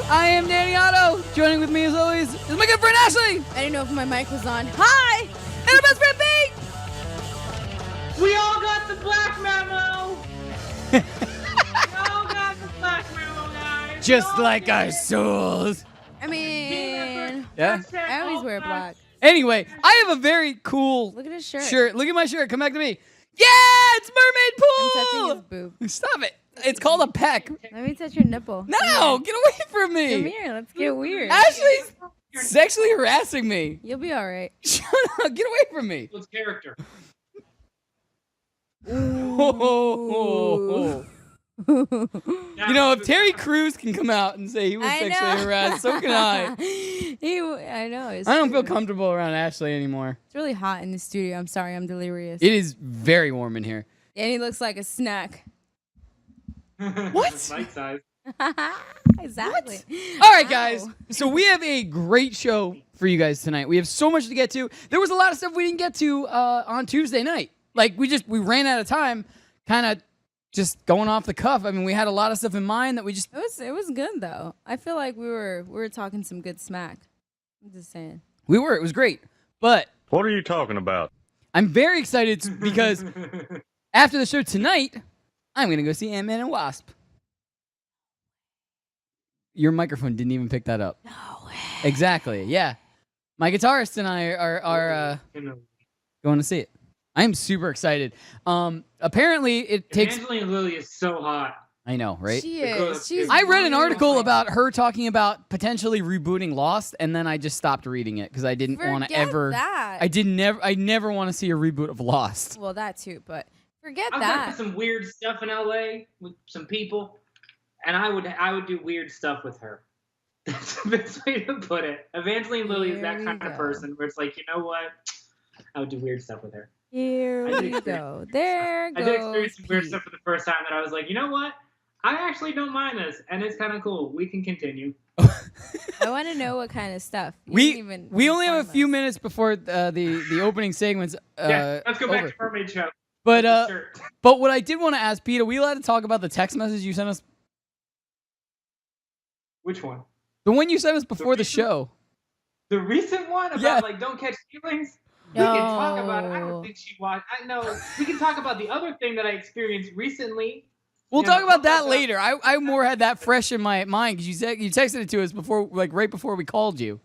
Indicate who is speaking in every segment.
Speaker 1: I am Danny Otto. Joining with me as always is my good friend Ashley.
Speaker 2: I didn't know if my mic was on. Hi!
Speaker 1: And our best friend Pete.
Speaker 3: We all got the black memo. We all got the black memo, guys.
Speaker 1: Just like our souls.
Speaker 2: I mean,
Speaker 1: Yeah.
Speaker 2: I always wear black.
Speaker 1: Anyway, I have a very cool
Speaker 2: Look at his shirt.
Speaker 1: Look at my shirt. Come back to me. Yeah, it's Mermaidpool.
Speaker 2: I'm touching his boob.
Speaker 1: Stop it. It's called a peck.
Speaker 2: Let me touch your nipple.
Speaker 1: No, get away from me.
Speaker 2: Come here. Let's get weird.
Speaker 1: Ashley's sexually harassing me.
Speaker 2: You'll be all right.
Speaker 1: Shut up. Get away from me.
Speaker 3: What's character?
Speaker 1: You know, if Terry Crews can come out and say he was sexually harassed, so can I.
Speaker 2: I know.
Speaker 1: I don't feel comfortable around Ashley anymore.
Speaker 2: It's really hot in the studio. I'm sorry. I'm delirious.
Speaker 1: It is very warm in here.
Speaker 2: And he looks like a snack.
Speaker 1: What?
Speaker 3: Bite size.
Speaker 2: Exactly.
Speaker 1: All right, guys. So we have a great show for you guys tonight. We have so much to get to. There was a lot of stuff we didn't get to on Tuesday night. Like, we ran out of time, kind of just going off the cuff. I mean, we had a lot of stuff in mind that we just...
Speaker 2: It was good, though. I feel like we were talking some good smack. I'm just saying.
Speaker 1: We were. It was great. But...
Speaker 4: What are you talking about?
Speaker 1: I'm very excited because after the show tonight, I'm going to go see Ant-Man and Wasp. Your microphone didn't even pick that up.
Speaker 2: No way.
Speaker 1: Exactly, yeah. My guitarist and I are going to see it. I am super excited. Apparently, it takes...
Speaker 3: Angelina Lily is so hot.
Speaker 1: I know, right?
Speaker 2: She is. She's
Speaker 1: I read an article
Speaker 2: wonderful.
Speaker 1: about her talking about potentially rebooting Lost, and then I just stopped reading it because I didn't want to ever...
Speaker 2: That.
Speaker 1: I never want to see a reboot of Lost.
Speaker 2: Well, that too, but forget
Speaker 3: I've
Speaker 2: that.
Speaker 3: done some weird stuff in LA with some people, and I would do weird stuff with her. That's the best way to put it. Evangeline Lilly is that
Speaker 2: Here
Speaker 3: kind
Speaker 2: we
Speaker 3: of
Speaker 2: go.
Speaker 3: person where it's like, you know what? I would do weird stuff with her.
Speaker 2: Here we go. There
Speaker 3: I
Speaker 2: goes
Speaker 3: did experience some weird
Speaker 2: Pete.
Speaker 3: stuff for the first time that I was like, you know what? I actually don't mind this, and it's kind of cool. We can continue.
Speaker 2: I want to know what kind of stuff.
Speaker 1: We only have a few minutes before the opening segments.
Speaker 3: Yeah, let's go back
Speaker 1: over.
Speaker 3: to Mermaid Show.
Speaker 1: But
Speaker 3: Shirt.
Speaker 1: but what I did want to ask Pete, are we allowed to talk about the text message you sent us?
Speaker 3: Which one?
Speaker 1: The one you sent us before the show.
Speaker 3: The recent one about
Speaker 1: Yeah.
Speaker 3: like don't catch feelings. We can talk about it. I
Speaker 2: No.
Speaker 3: don't think she watched. I know we can talk about the other thing that I experienced recently.
Speaker 1: We'll
Speaker 3: Yeah,
Speaker 1: talk about that
Speaker 3: okay.
Speaker 1: later. I more had that fresh in my mind because you texted it to us before, like right before we called you.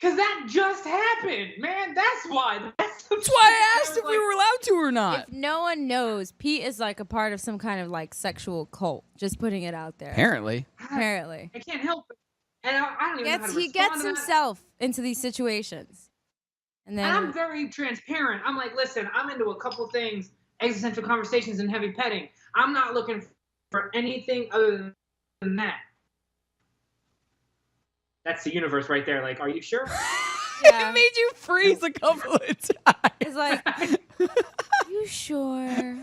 Speaker 3: Cause that just happened, man. That's why. That's
Speaker 1: That's why I asked if we were allowed to or not.
Speaker 2: If no one knows, Pete is like a part of some kind of like sexual cult. Just putting it out there.
Speaker 1: Apparently.
Speaker 2: Apparently.
Speaker 3: I can't help it, and I don't even know how to
Speaker 2: He
Speaker 3: respond
Speaker 2: gets
Speaker 3: to that.
Speaker 2: himself into these situations. And then
Speaker 3: And I'm very transparent. I'm like, listen, I'm into a couple things, existential conversations and heavy petting. I'm not looking for anything other than that. That's the universe right there. Like, are you sure?
Speaker 2: Yeah.
Speaker 1: It made you freeze a couple of times.
Speaker 2: It's like, you sure?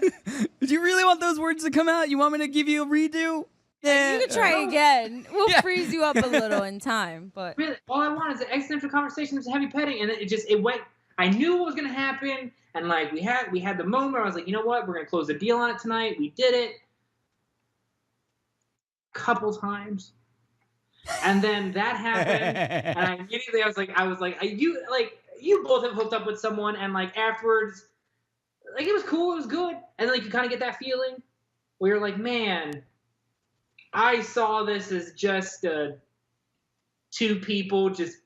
Speaker 1: Did you really want those words to come out? You want me to give you a redo? Yeah.
Speaker 2: You can try again. We'll
Speaker 1: Yeah.
Speaker 2: freeze you up a little in time, but
Speaker 3: Really, all I want is an existential conversation and heavy petting, and it went. I knew what was gonna happen, and like we had the moment where I was like, you know what, we're gonna close the deal on it tonight. We did it a couple times, and then that happened, and I immediately I was like, you both have hooked up with someone, and like afterwards, like it was cool, it was good, and like you kind of get that feeling where you're like, man, I saw this as just two people just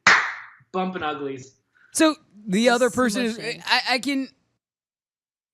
Speaker 3: bumping uglies.
Speaker 1: So the
Speaker 2: Just
Speaker 1: other person is,
Speaker 2: smushing.
Speaker 1: I can,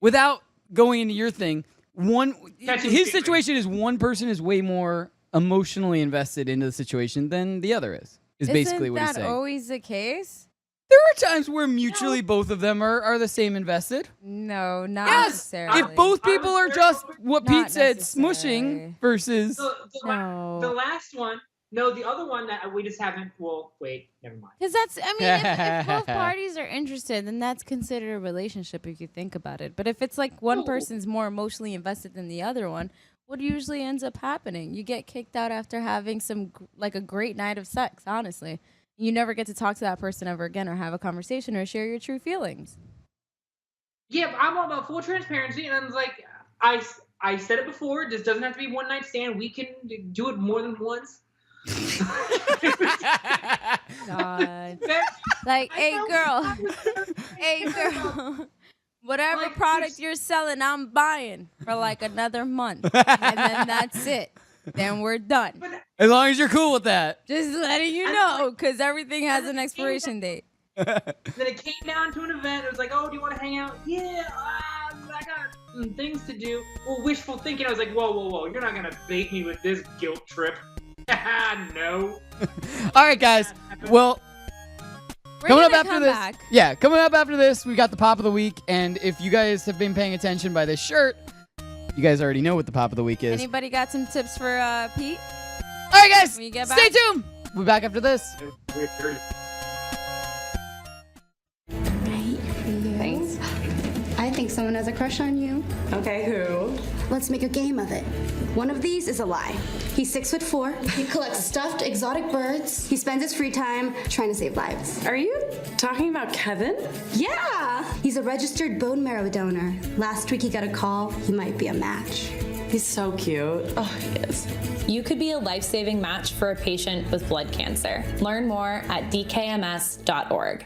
Speaker 1: without going into your thing,
Speaker 3: Catching
Speaker 1: his
Speaker 3: feelings.
Speaker 1: situation is one person is way more emotionally invested into the situation than the other is basically what he's
Speaker 2: Isn't that
Speaker 1: saying.
Speaker 2: always the case?
Speaker 1: There are times where mutually both of them are the same invested.
Speaker 2: No, not
Speaker 1: Yes,
Speaker 2: necessarily.
Speaker 1: if both people are just what
Speaker 2: Not
Speaker 1: Pete said,
Speaker 2: necessarily.
Speaker 1: smushing versus...
Speaker 3: The last one, no, the other one that we just haven't. Well, wait, never mind.
Speaker 2: Because that's, I mean, if both parties are interested, then that's considered a relationship if you think about it. But if it's like one
Speaker 3: No.
Speaker 2: person's more emotionally invested than the other one, what usually ends up happening? You get kicked out after having like a great night of sex, honestly. You never get to talk to that person ever again or have a conversation or share your true feelings.
Speaker 3: Yeah, but I'm all about full transparency, and I was like, I said it before. This doesn't have to be one night stand. We can do it more than once.
Speaker 2: God. Like, hey girl, whatever
Speaker 3: Like,
Speaker 2: product you're selling, I'm buying for like another month, and then that's it. Then we're done.
Speaker 1: As long as you're cool with that.
Speaker 2: Just letting you know, because everything has an expiration date.
Speaker 3: Then it came down to an event. It was like, oh, do you want to hang out? Yeah, I got some things to do. Well, wishful thinking. I was like, whoa. You're not going to bait me with this guilt trip. No.
Speaker 1: All right, guys. Well,
Speaker 2: We're
Speaker 1: coming up
Speaker 2: gonna
Speaker 1: after
Speaker 2: come
Speaker 1: this.
Speaker 2: back.
Speaker 1: Yeah, coming up after this, we got the pop of the week. And if you guys have been paying attention by this shirt, you guys already know what the pop of the week is.
Speaker 2: Anybody got some tips for Pete?
Speaker 1: All right, guys.
Speaker 2: When you get
Speaker 1: Stay
Speaker 2: back?
Speaker 1: tuned. We'll be back after this.
Speaker 4: Thanks. I think someone has a crush on you.
Speaker 5: Okay, who?
Speaker 4: Let's make a game of it. One of these is a lie. He's 6'4". He collects stuffed exotic birds. He spends his free time trying to save lives.
Speaker 5: Are you talking about Kevin?
Speaker 4: Yeah! He's a registered bone marrow donor. Last week he got a call. He might be a match.
Speaker 5: He's so cute. Oh, he is.
Speaker 6: You could be a life-saving match for a patient with blood cancer. Learn more at dkms.org.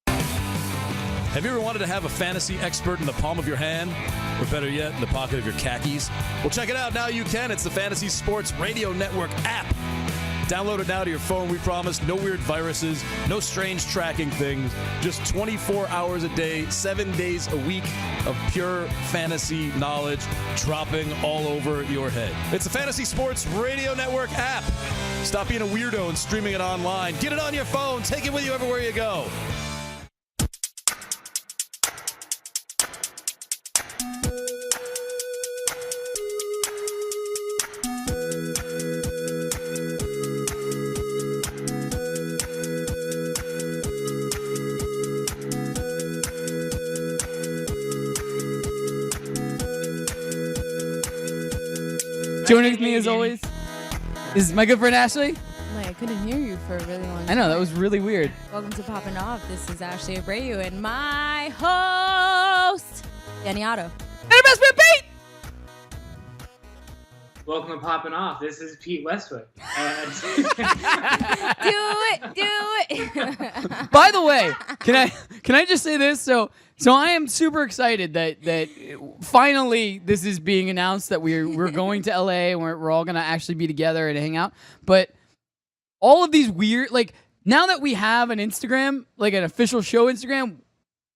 Speaker 7: Have you ever wanted to have a fantasy expert in the palm of your hand? Or better yet, in the pocket of your khakis? Well, check it out. Now you can. It's the Fantasy Sports Radio Network app. Download it now to your phone, we promise. No weird viruses, no strange tracking things. Just 24 hours a day, 7 days a week of pure fantasy knowledge dropping all over your head. It's the Fantasy Sports Radio Network app. Stop being a weirdo and streaming it online. Get it on your phone. Take it with you everywhere you go.
Speaker 1: Joining with me as always is my good friend Ashley.
Speaker 2: Like, I couldn't hear you for a really long time.
Speaker 1: I know, that was really weird.
Speaker 2: Welcome to Poppin Off. This is Ashley Abreu and my host, Danny Otto.
Speaker 1: And our best friend Pete!
Speaker 3: Welcome to Poppin' Off. This is Pete Westwood. And
Speaker 2: Do it.
Speaker 1: By the way, can I just say this? So I am super excited that finally this is being announced that we're going to LA and we're all gonna actually be together and hang out. But all of these weird, like, now that we have an Instagram, like an official show Instagram,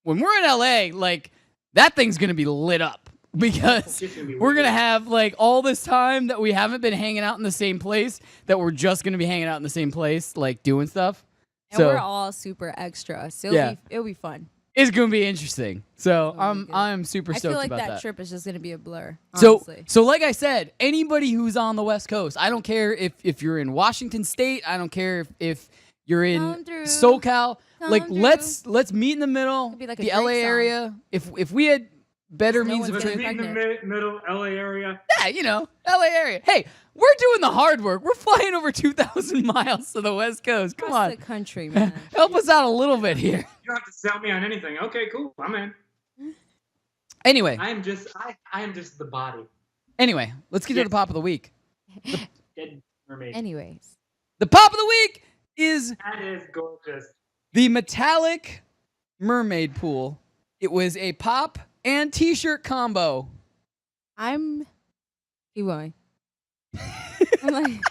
Speaker 1: when we're in LA, like, that thing's gonna be lit up. Because we're going to have, like, all this time that we haven't been hanging out in the same place, that we're just going to be hanging out in the same place, like, doing stuff.
Speaker 2: And
Speaker 1: So
Speaker 2: we're all super extra, so it'll be fun.
Speaker 1: it's going to be interesting. So
Speaker 2: gonna be good.
Speaker 1: I'm super
Speaker 2: I
Speaker 1: stoked
Speaker 2: feel like
Speaker 1: about
Speaker 2: that
Speaker 1: that.
Speaker 2: trip is just going to be a blur,
Speaker 1: So,
Speaker 2: honestly.
Speaker 1: so like I said, anybody who's on the West Coast, I don't care if you're in Washington State, I don't care if you're in
Speaker 2: Come through.
Speaker 1: SoCal, like,
Speaker 2: Come
Speaker 1: let's meet in the middle,
Speaker 2: Could be like a
Speaker 1: the
Speaker 2: Drake
Speaker 1: LA
Speaker 2: song.
Speaker 1: area. If we had better
Speaker 2: No
Speaker 1: means of
Speaker 2: one's
Speaker 3: let's
Speaker 2: getting
Speaker 3: meet in the
Speaker 2: pregnant.
Speaker 3: middle LA area.
Speaker 1: yeah, you know, LA area. Hey, we're doing the hard work. We're flying over 2,000 miles to the West Coast. Come
Speaker 2: Across
Speaker 1: on.
Speaker 2: the country, man.
Speaker 1: Help us out a little bit here.
Speaker 3: You don't have to sell me on anything. Okay, cool. I'm in.
Speaker 1: Anyway,
Speaker 3: I am just the body.
Speaker 1: let's get to the pop of the week.
Speaker 3: Dead mermaid.
Speaker 2: Anyways.
Speaker 1: The pop of the week is
Speaker 3: That is gorgeous.
Speaker 1: the metallic Mermaidpool. It was a pop and t-shirt combo.
Speaker 2: Keep going. I'm like,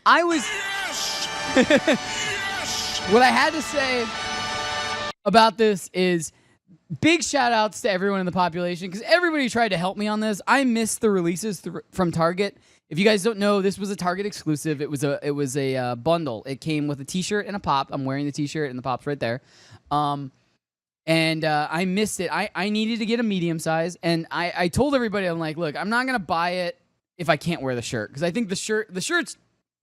Speaker 1: I was what I had to say about this is big shout outs to everyone in the population because everybody tried to help me on this. I missed the releases from Target. If you guys don't know, this was a Target exclusive. It was a bundle. It came with a t-shirt and a pop. I'm wearing the t-shirt and the pop's right there. And I missed it. I needed to get a medium size, and I told everybody, I'm like, look, I'm not gonna buy it if I can't wear the shirt because I think the shirt's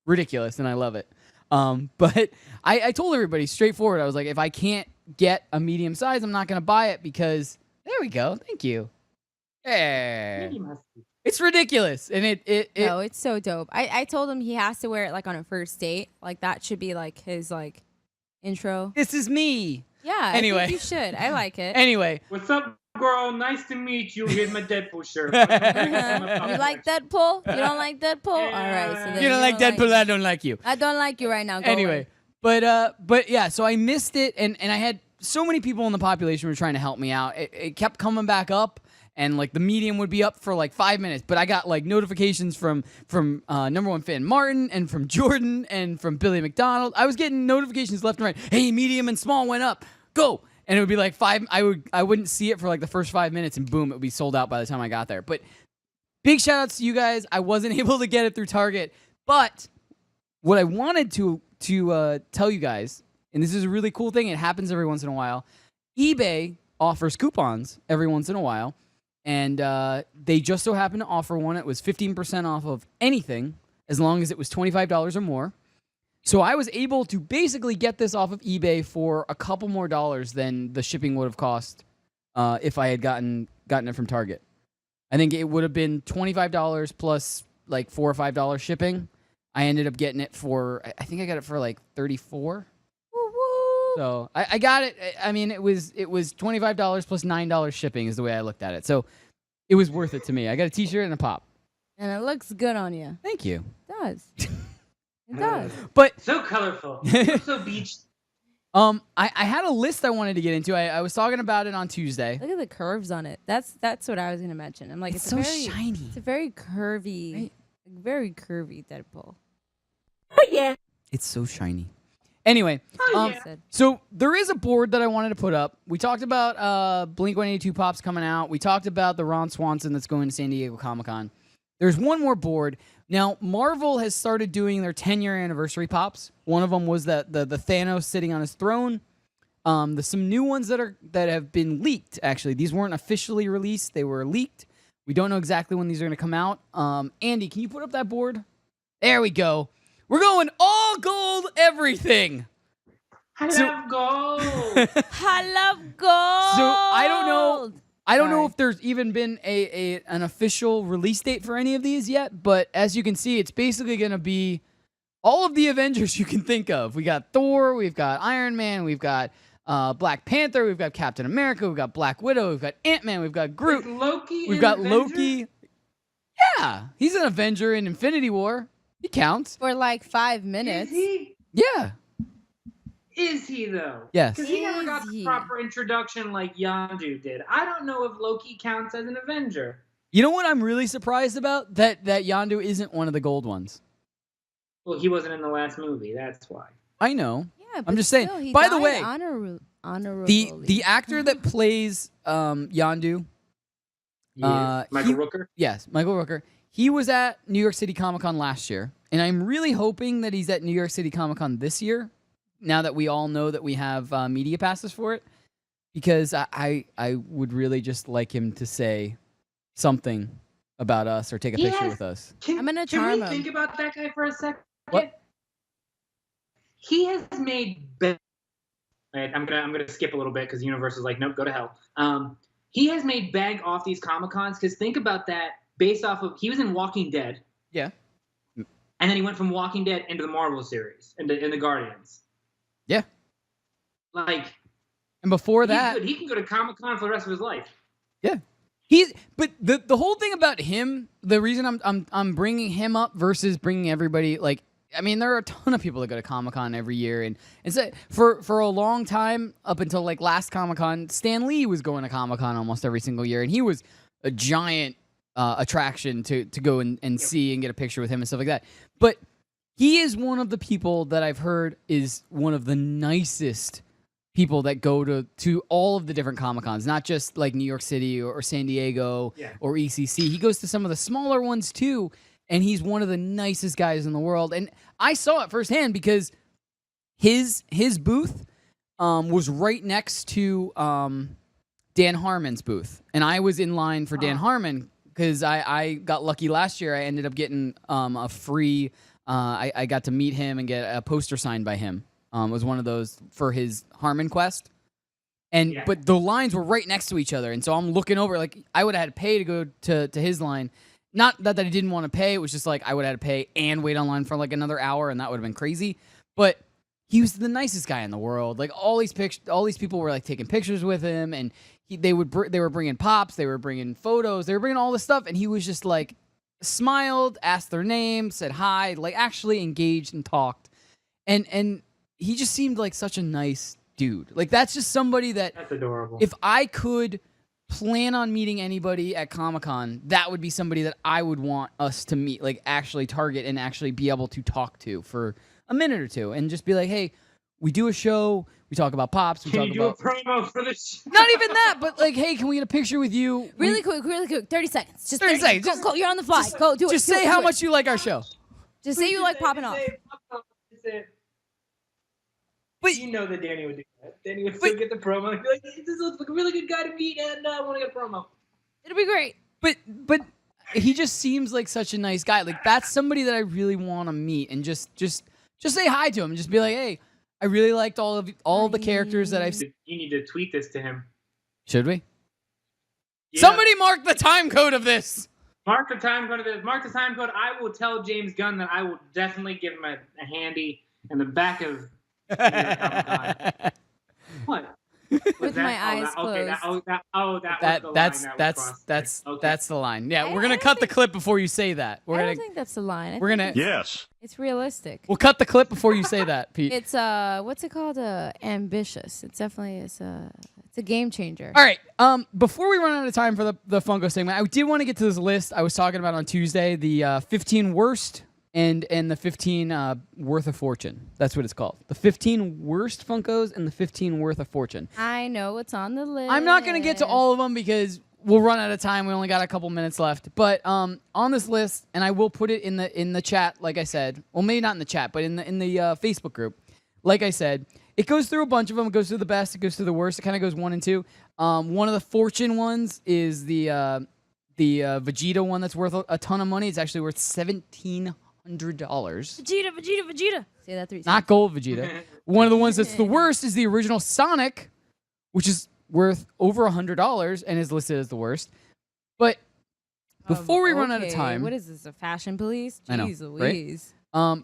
Speaker 1: ridiculous and I love it. But I told everybody straightforward. I was like, if I can't get a medium size, I'm not gonna buy it because there we go. Thank you. Yeah, it's ridiculous, and it
Speaker 2: no, it's so dope. I told him he has to wear it like on a first date. Like that should be like his like intro.
Speaker 1: this is me.
Speaker 2: Yeah.
Speaker 1: Anyway.
Speaker 2: I think you should. I like it.
Speaker 1: Anyway,
Speaker 3: What's up, girl. Nice to meet you. Here's my Deadpool shirt.
Speaker 2: You like Deadpool? You don't like Deadpool? All right. So then
Speaker 1: You don't like Deadpool, I don't like you.
Speaker 2: I don't like you right now. Go
Speaker 1: Anyway,
Speaker 2: away.
Speaker 1: but yeah, so I missed it, and I had so many people in the population were trying to help me out. It kept coming back up, and like the medium would be up for like 5 minutes, but I got like notifications from number one fan Martin and from Jordan and from Billy McDonald. I was getting notifications left and right. Hey, medium and small went up. Go. And it would be like I wouldn't see it for like the first 5 minutes, and boom, it would be sold out by the time I got there. But big shout outs to you guys. I wasn't able to get it through Target, but what I wanted to tell you guys, and this is a really cool thing, it happens every once in a while. eBay offers coupons every once in a while, and they just so happened to offer one. It was 15% off of anything as long as it was $25 or more. So I was able to basically get this off of eBay for a couple more dollars than the shipping would have cost if I had gotten it from Target. I think it would have been $25 plus like $4 or $5 shipping. I ended up getting it for, I think I got it for like $34. So I got it. I mean, it was $25 plus $9 shipping is the way I looked at it. So it was worth it to me. I got a T-shirt and a pop.
Speaker 2: And it looks good on you.
Speaker 1: Thank you.
Speaker 2: It does. It does.
Speaker 1: But
Speaker 3: So colorful. You're so beach.
Speaker 1: I had a list I wanted to get into. I was talking about it on Tuesday.
Speaker 2: Look at the curves on it. That's what I was gonna mention. I'm like,
Speaker 1: It's
Speaker 2: it's
Speaker 1: so
Speaker 2: a very
Speaker 1: shiny.
Speaker 2: It's a very curvy,
Speaker 1: Right.
Speaker 2: very curvy Deadpool.
Speaker 1: It's so shiny. Anyway,
Speaker 3: Oh, yeah.
Speaker 2: Said.
Speaker 1: so there is a board that I wanted to put up. We talked about Blink-182 Pops coming out. We talked about the Ron Swanson that's going to San Diego Comic-Con. There's one more board. Now, Marvel has started doing their 10-year anniversary pops. One of them was the Thanos sitting on his throne. There's some new ones that have been leaked, actually. These weren't officially released. They were leaked. We don't know exactly when these are going to come out. Andy, can you put up that board? There we go. We're going all gold everything.
Speaker 3: I
Speaker 1: So-
Speaker 3: love gold.
Speaker 2: I love gold.
Speaker 1: So I don't know if there's even been an official release date for any of these yet, but as you can see, it's basically going to be all of the Avengers you can think of. We got Thor, we've got Iron Man, we've got Black Panther, we've got Captain America, we've got Black Widow, we've got Ant-Man, we've got Groot,
Speaker 3: Is Loki
Speaker 1: we've
Speaker 3: an
Speaker 1: got
Speaker 3: Avenger?
Speaker 1: Loki. Yeah, he's an Avenger in Infinity War. He counts.
Speaker 2: for like 5
Speaker 3: Is
Speaker 2: minutes.
Speaker 3: he?
Speaker 1: Yeah.
Speaker 3: Is he though?
Speaker 1: Yes.
Speaker 3: Because he never got
Speaker 2: Is
Speaker 3: the
Speaker 2: he?
Speaker 3: proper introduction like Yondu did. I don't know if Loki counts as an Avenger.
Speaker 1: You know what I'm really surprised about? That Yondu isn't one of the gold ones.
Speaker 3: Well, he wasn't in the last movie. That's why.
Speaker 1: I know.
Speaker 2: Yeah,
Speaker 1: I'm just saying.
Speaker 2: Still, he
Speaker 1: By the
Speaker 2: died
Speaker 1: way,
Speaker 2: honorably.
Speaker 1: the actor that plays Yondu,
Speaker 3: Michael
Speaker 1: he-
Speaker 3: Rooker.
Speaker 1: yes, Michael Rooker, he was at New York City Comic Con last year, and I'm really hoping that he's at New York City Comic Con this year. Now that we all know that we have media passes for it, because I would really just like him to say something about us or take a picture
Speaker 3: Yes.
Speaker 1: with us.
Speaker 2: I'm gonna
Speaker 3: Can
Speaker 2: charm
Speaker 3: we
Speaker 2: him.
Speaker 3: think about that guy for a second?
Speaker 1: What?
Speaker 3: He has made. Right, I'm gonna skip a little bit because the universe is like, nope, go to hell. He has made bank off these Comic Cons because think about that. Based off of he was in Walking Dead,
Speaker 1: Yeah.
Speaker 3: and then he went from Walking Dead into the Marvel series, in the Guardians.
Speaker 1: Yeah.
Speaker 3: Like
Speaker 1: And before
Speaker 3: he's
Speaker 1: that,
Speaker 3: good. He can go to Comic Con for the rest of his life.
Speaker 1: yeah. But the whole thing about him, the reason I'm bringing him up versus bringing everybody, like, I mean, there are a ton of people that go to Comic-Con every year, and so for a long time, up until like last Comic-Con, Stan Lee was going to Comic-Con almost every single year, and he was a giant attraction to go and see and get a picture with him and stuff like that. But he is one of the people that I've heard is one of the nicest people that go to all of the different Comic-Cons, not just like New York City or San Diego or ECC. He goes to some of the smaller ones too, and he's one of the nicest guys in the world. And I saw it firsthand because his booth was right next to Dan Harmon's booth, and I was in line for Dan Harmon because I got lucky last year. I ended up getting a free. I got to meet him and get a poster signed by him. It was one of those for his Harmon Quest. And but the lines were right next to each other, and so I'm looking over. Like I would have had to pay to go to his line. Not that I didn't want to pay. It was just like I would have had to pay and wait online for like another hour, and that would have been crazy. But he was the nicest guy in the world. Like all these people were like taking pictures with him, and they were bringing pops, they were bringing photos, they were bringing all this stuff, and he was just like smiled, asked their name, said hi, like actually engaged and talked, and he just seemed like such a nice dude. Like that's just somebody that's
Speaker 3: adorable.
Speaker 1: If I could plan on meeting anybody at Comic-Con, that would be somebody that I would want us to meet, like actually target and actually be able to talk to for a minute or two, and just be like, hey, we do a show, we talk about pops, we
Speaker 3: Can
Speaker 1: talk
Speaker 3: you do
Speaker 1: about
Speaker 3: a promo for this?
Speaker 1: not even that, but like, hey, can we get a picture with you?
Speaker 2: Really quick, 30 seconds. Just
Speaker 1: 30 seconds.
Speaker 2: Go, you're on the fly. Go, do it.
Speaker 1: Just
Speaker 2: do
Speaker 1: say
Speaker 2: it,
Speaker 1: how
Speaker 2: do it.
Speaker 1: much you like our show.
Speaker 2: Just say you like Poppin Off.
Speaker 1: But
Speaker 3: you know that Danny would do that. Danny would still get the promo and be like, this looks like a really good guy to meet, and I want to get a promo.
Speaker 2: It'll be great.
Speaker 1: But he just seems like such a nice guy. Like that's somebody that I really want to meet, and just say hi to him and just be like, hey, I really liked all the characters that I've seen.
Speaker 3: You need to tweet this to him.
Speaker 1: Should we?
Speaker 3: Yeah.
Speaker 1: Somebody mark the time code of this.
Speaker 3: Mark the time code of this. Mark the time code. I will tell James Gunn that I will definitely give him a handy in the back of what?
Speaker 2: With my eyes closed.
Speaker 1: That's the line. Yeah, we're gonna
Speaker 2: I
Speaker 1: cut the
Speaker 2: think-
Speaker 1: clip before you say that.
Speaker 2: I don't think that's the line.
Speaker 1: we're gonna
Speaker 2: It's realistic.
Speaker 1: we'll cut the clip before you say that, Pete.
Speaker 2: It's what's it called? Ambitious. It's definitely it's a game changer.
Speaker 1: All right. Before we run out of time for the Funko segment, I did want to get to this list I was talking about on Tuesday, the 15 worst and the 15 worth a fortune. That's what it's called. The 15 worst Funkos and the 15 worth a fortune.
Speaker 2: I know what's on the list.
Speaker 1: I'm not going to get to all of them because we'll run out of time. We only got a couple minutes left. But on this list, and I will put it in the chat, like I said. Well, maybe not in the chat, but in the Facebook group. Like I said, it goes through a bunch of them. It goes through the best. It goes through the worst. It kind of goes 1 and 2. One of the fortune ones is the Vegeta one that's worth a ton of money. It's actually worth $1,700.
Speaker 2: Vegeta. Say that 3 times.
Speaker 1: Not gold Vegeta. One of the ones that's the worst is the original Sonic, which is worth over $100 and is listed as the worst. But before we run out of time,
Speaker 2: what is this? A fashion police?
Speaker 1: I know,
Speaker 2: Jeez Louise.
Speaker 1: right?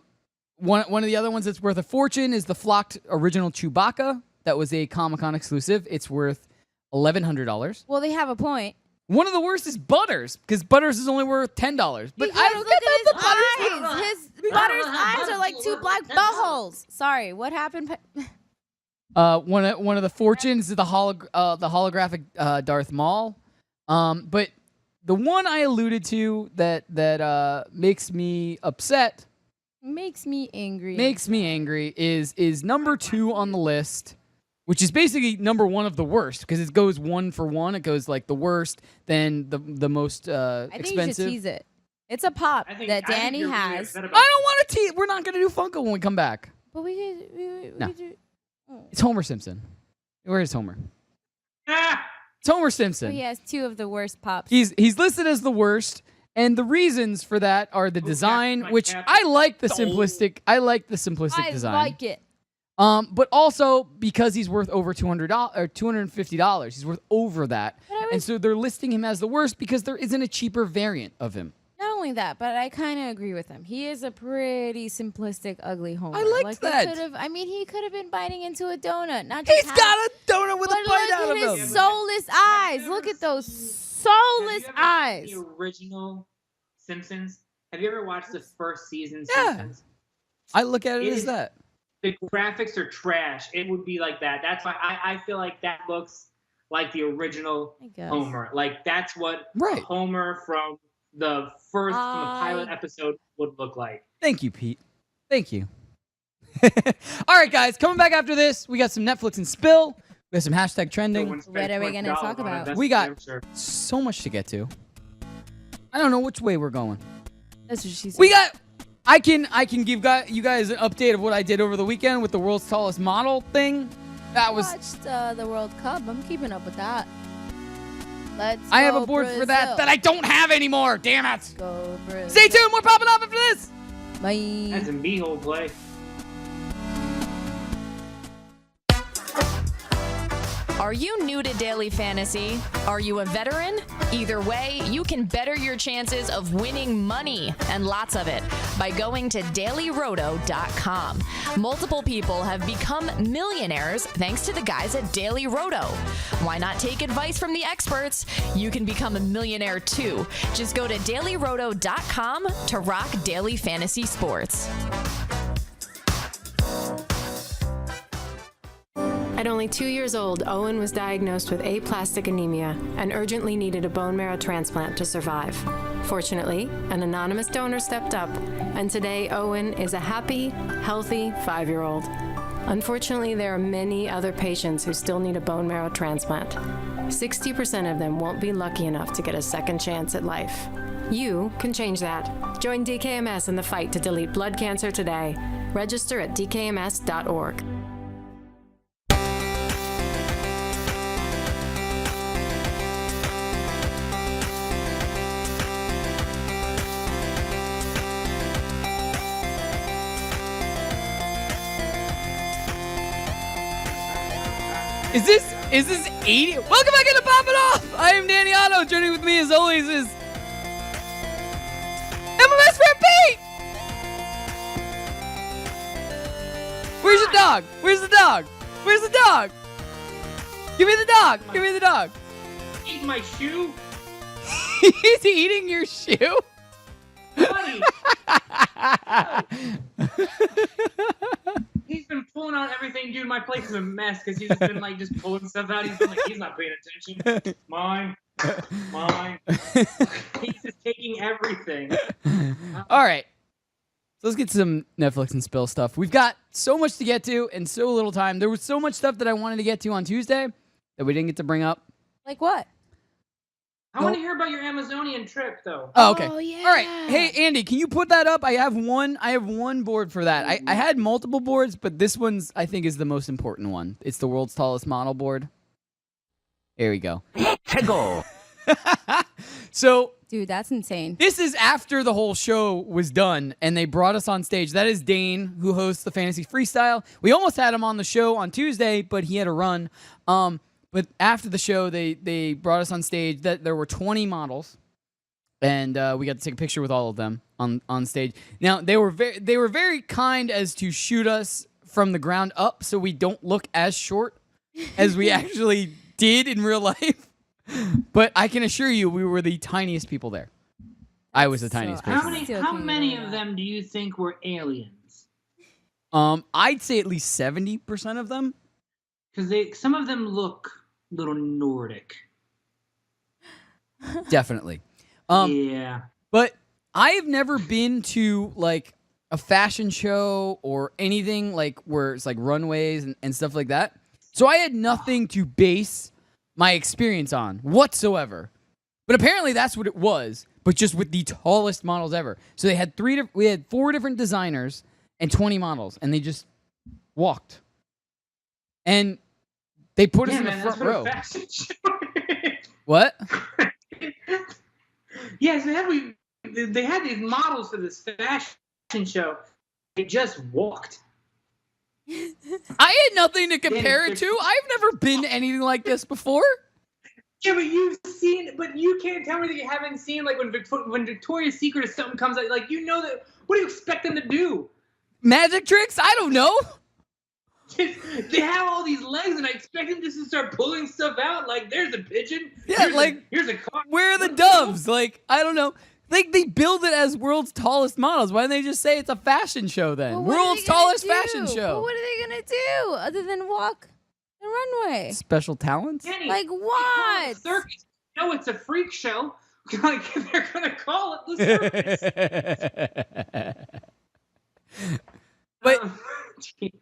Speaker 1: One of the other ones that's worth a fortune is the flocked original Chewbacca. That was a Comic-Con exclusive. It's worth $1,100.
Speaker 2: Well, they have a point.
Speaker 1: One of the worst is Butters, because Butters is only worth $10. But
Speaker 2: Because
Speaker 1: I don't
Speaker 2: look
Speaker 1: get
Speaker 2: at
Speaker 1: the
Speaker 2: his
Speaker 1: Butters.
Speaker 2: eyes. His Butters' eyes are like 2 black buttholes. Sorry, what happened?
Speaker 1: One of the fortunes is the holographic Darth Maul. But the one I alluded to that makes me upset,
Speaker 2: Makes me angry.
Speaker 1: is number 2 on the list, which is basically number 1 of the worst because it goes 1 for 1. It goes like the worst, then the most
Speaker 2: I think
Speaker 1: expensive.
Speaker 2: you should tease it. It's a pop that Danny has.
Speaker 1: I don't want to tease. We're not gonna do Funko when we come back.
Speaker 2: But we could
Speaker 1: No.
Speaker 2: do. Oh.
Speaker 1: It's Homer Simpson. Where is Homer?
Speaker 3: Ah!
Speaker 1: It's Homer Simpson.
Speaker 2: He has 2 of the worst pops.
Speaker 1: He's listed as the worst, and the reasons for that are the design,
Speaker 3: my
Speaker 1: which
Speaker 3: cap.
Speaker 1: I like the
Speaker 3: Soul.
Speaker 1: simplistic. I like the simplistic
Speaker 2: I
Speaker 1: design.
Speaker 2: like it.
Speaker 1: But also because he's worth over $200 or $250, he's worth over that, and so they're listing him as the worst because there isn't a cheaper variant of him.
Speaker 2: Not only that, but I kind of agree with him. He is a pretty simplistic, ugly Homer.
Speaker 1: I liked that.
Speaker 2: He could have been biting into a donut. Not just
Speaker 1: He's got a donut with
Speaker 2: but
Speaker 1: a bite out
Speaker 2: look
Speaker 1: of
Speaker 2: at
Speaker 1: him.
Speaker 2: his soulless eyes. Look at those soulless
Speaker 3: Have you ever
Speaker 2: eyes.
Speaker 3: seen the original Simpsons? Have you ever watched the first season
Speaker 1: Yeah.
Speaker 3: Simpsons?
Speaker 1: I look at it
Speaker 3: It
Speaker 1: as
Speaker 3: is-
Speaker 1: that.
Speaker 3: The graphics are trash. It would be like that. That's why I feel like that looks like the original
Speaker 2: I guess.
Speaker 3: Homer. Like that's what
Speaker 1: Right.
Speaker 3: Homer from the pilot episode would look like.
Speaker 1: Thank you, Pete. Thank you. All right, guys, coming back after this, we got some Netflix and spill. We got some hashtag trending.
Speaker 2: What are we gonna talk about?
Speaker 1: We got so much to get to. I don't know which way we're going.
Speaker 2: That's what she said.
Speaker 1: We got. I can give you guys an update of what I did over the weekend with the world's tallest model thing. That was.
Speaker 2: watched the World Cup. I'm keeping up with that.
Speaker 1: I have a board for that I don't have anymore. Damn it!
Speaker 2: Go Brazil.
Speaker 1: Stay tuned. More popping off after this.
Speaker 2: Bye.
Speaker 3: That's a me-hole play.
Speaker 8: Are you new to daily fantasy? Are you a veteran? Either way, you can better your chances of winning money, and lots of it, by going to dailyroto.com. Multiple people have become millionaires thanks to the guys at Daily Roto. Why not take advice from the experts? You can become a millionaire too. Just go to dailyroto.com to rock daily fantasy sports.
Speaker 9: At only 2 years old, Owen was diagnosed with aplastic anemia and urgently needed a bone marrow transplant to survive. Fortunately, an anonymous donor stepped up, and today Owen is a happy, healthy 5-year-old. Unfortunately, there are many other patients who still need a bone marrow transplant. 60% of them won't be lucky enough to get a second chance at life. You can change that. Join DKMS in the fight to delete blood cancer today. Register at dkms.org.
Speaker 1: Is this 80? Welcome back into Poppin Off! I am Danny Otto. Joining with me as always is my best friend Pete! Where's your dog? Where's the dog? Where's the dog? Give me the dog! Give me the dog!
Speaker 3: Eat my shoe?
Speaker 1: He's eating your shoe?
Speaker 3: Buddy! He's been pulling out everything, dude. My place is a mess because he's just been like just pulling stuff out. He's been like, he's not paying attention. Mine. He's just taking everything.
Speaker 1: All right. So let's get some Netflix and spill stuff. We've got so much to get to and so little time. There was so much stuff that I wanted to get to on Tuesday that we didn't get to bring up.
Speaker 2: Like what?
Speaker 3: I want to hear about your Amazonian trip, though.
Speaker 1: Oh, okay.
Speaker 2: Oh, yeah.
Speaker 1: All right. Hey, Andy, can you put that up? I have one board for that. I had multiple boards, but this one's, I think, is the most important one. It's the world's tallest model board. There we go. So,
Speaker 2: Dude, that's insane.
Speaker 1: this is after the whole show was done, and they brought us on stage. That is Dane, who hosts the Fantasy Freestyle. We almost had him on the show on Tuesday, but he had to run. But after the show, they brought us on stage. That there were 20 models, and we got to take a picture with all of them on stage. Now they were very kind as to shoot us from the ground up, so we don't look as short as we actually did in real life. But I can assure you, we were the tiniest people there. I was the tiniest person.
Speaker 3: How many of them do you think were aliens?
Speaker 1: I'd say at least 70% of them.
Speaker 3: Because some of them look a little Nordic.
Speaker 1: Definitely.
Speaker 3: Yeah.
Speaker 1: But I have never been to like a fashion show or anything like where it's like runways and stuff like that. So I had nothing to base my experience on whatsoever. But apparently that's what it was, but just with the tallest models ever. So they had we had 4 different designers and 20 models, and they just walked. And they put us in the front row. What?
Speaker 3: Yes, they had these models for this fashion show. They just walked.
Speaker 1: I had nothing to compare it to. I've never been to anything like this before.
Speaker 3: Yeah, but you can't tell me that you haven't seen, like, when Victoria's Secret or something comes out, like, you know that, what do you expect them to do?
Speaker 1: Magic tricks? I don't know.
Speaker 3: They have all these legs, and I expect them just to start pulling stuff out, like, there's a pigeon.
Speaker 1: Yeah,
Speaker 3: here's a car.
Speaker 1: Where are the doves? Like, I don't know. Like, they build it as world's tallest models. Why don't they just say it's a fashion show then? World's tallest fashion show.
Speaker 2: But what are they going to do other than walk the runway?
Speaker 1: Special talents?
Speaker 3: Jenny,
Speaker 2: Like what?
Speaker 3: Circus. No, it's a freak show. Like, they're going to call it the circus.
Speaker 1: But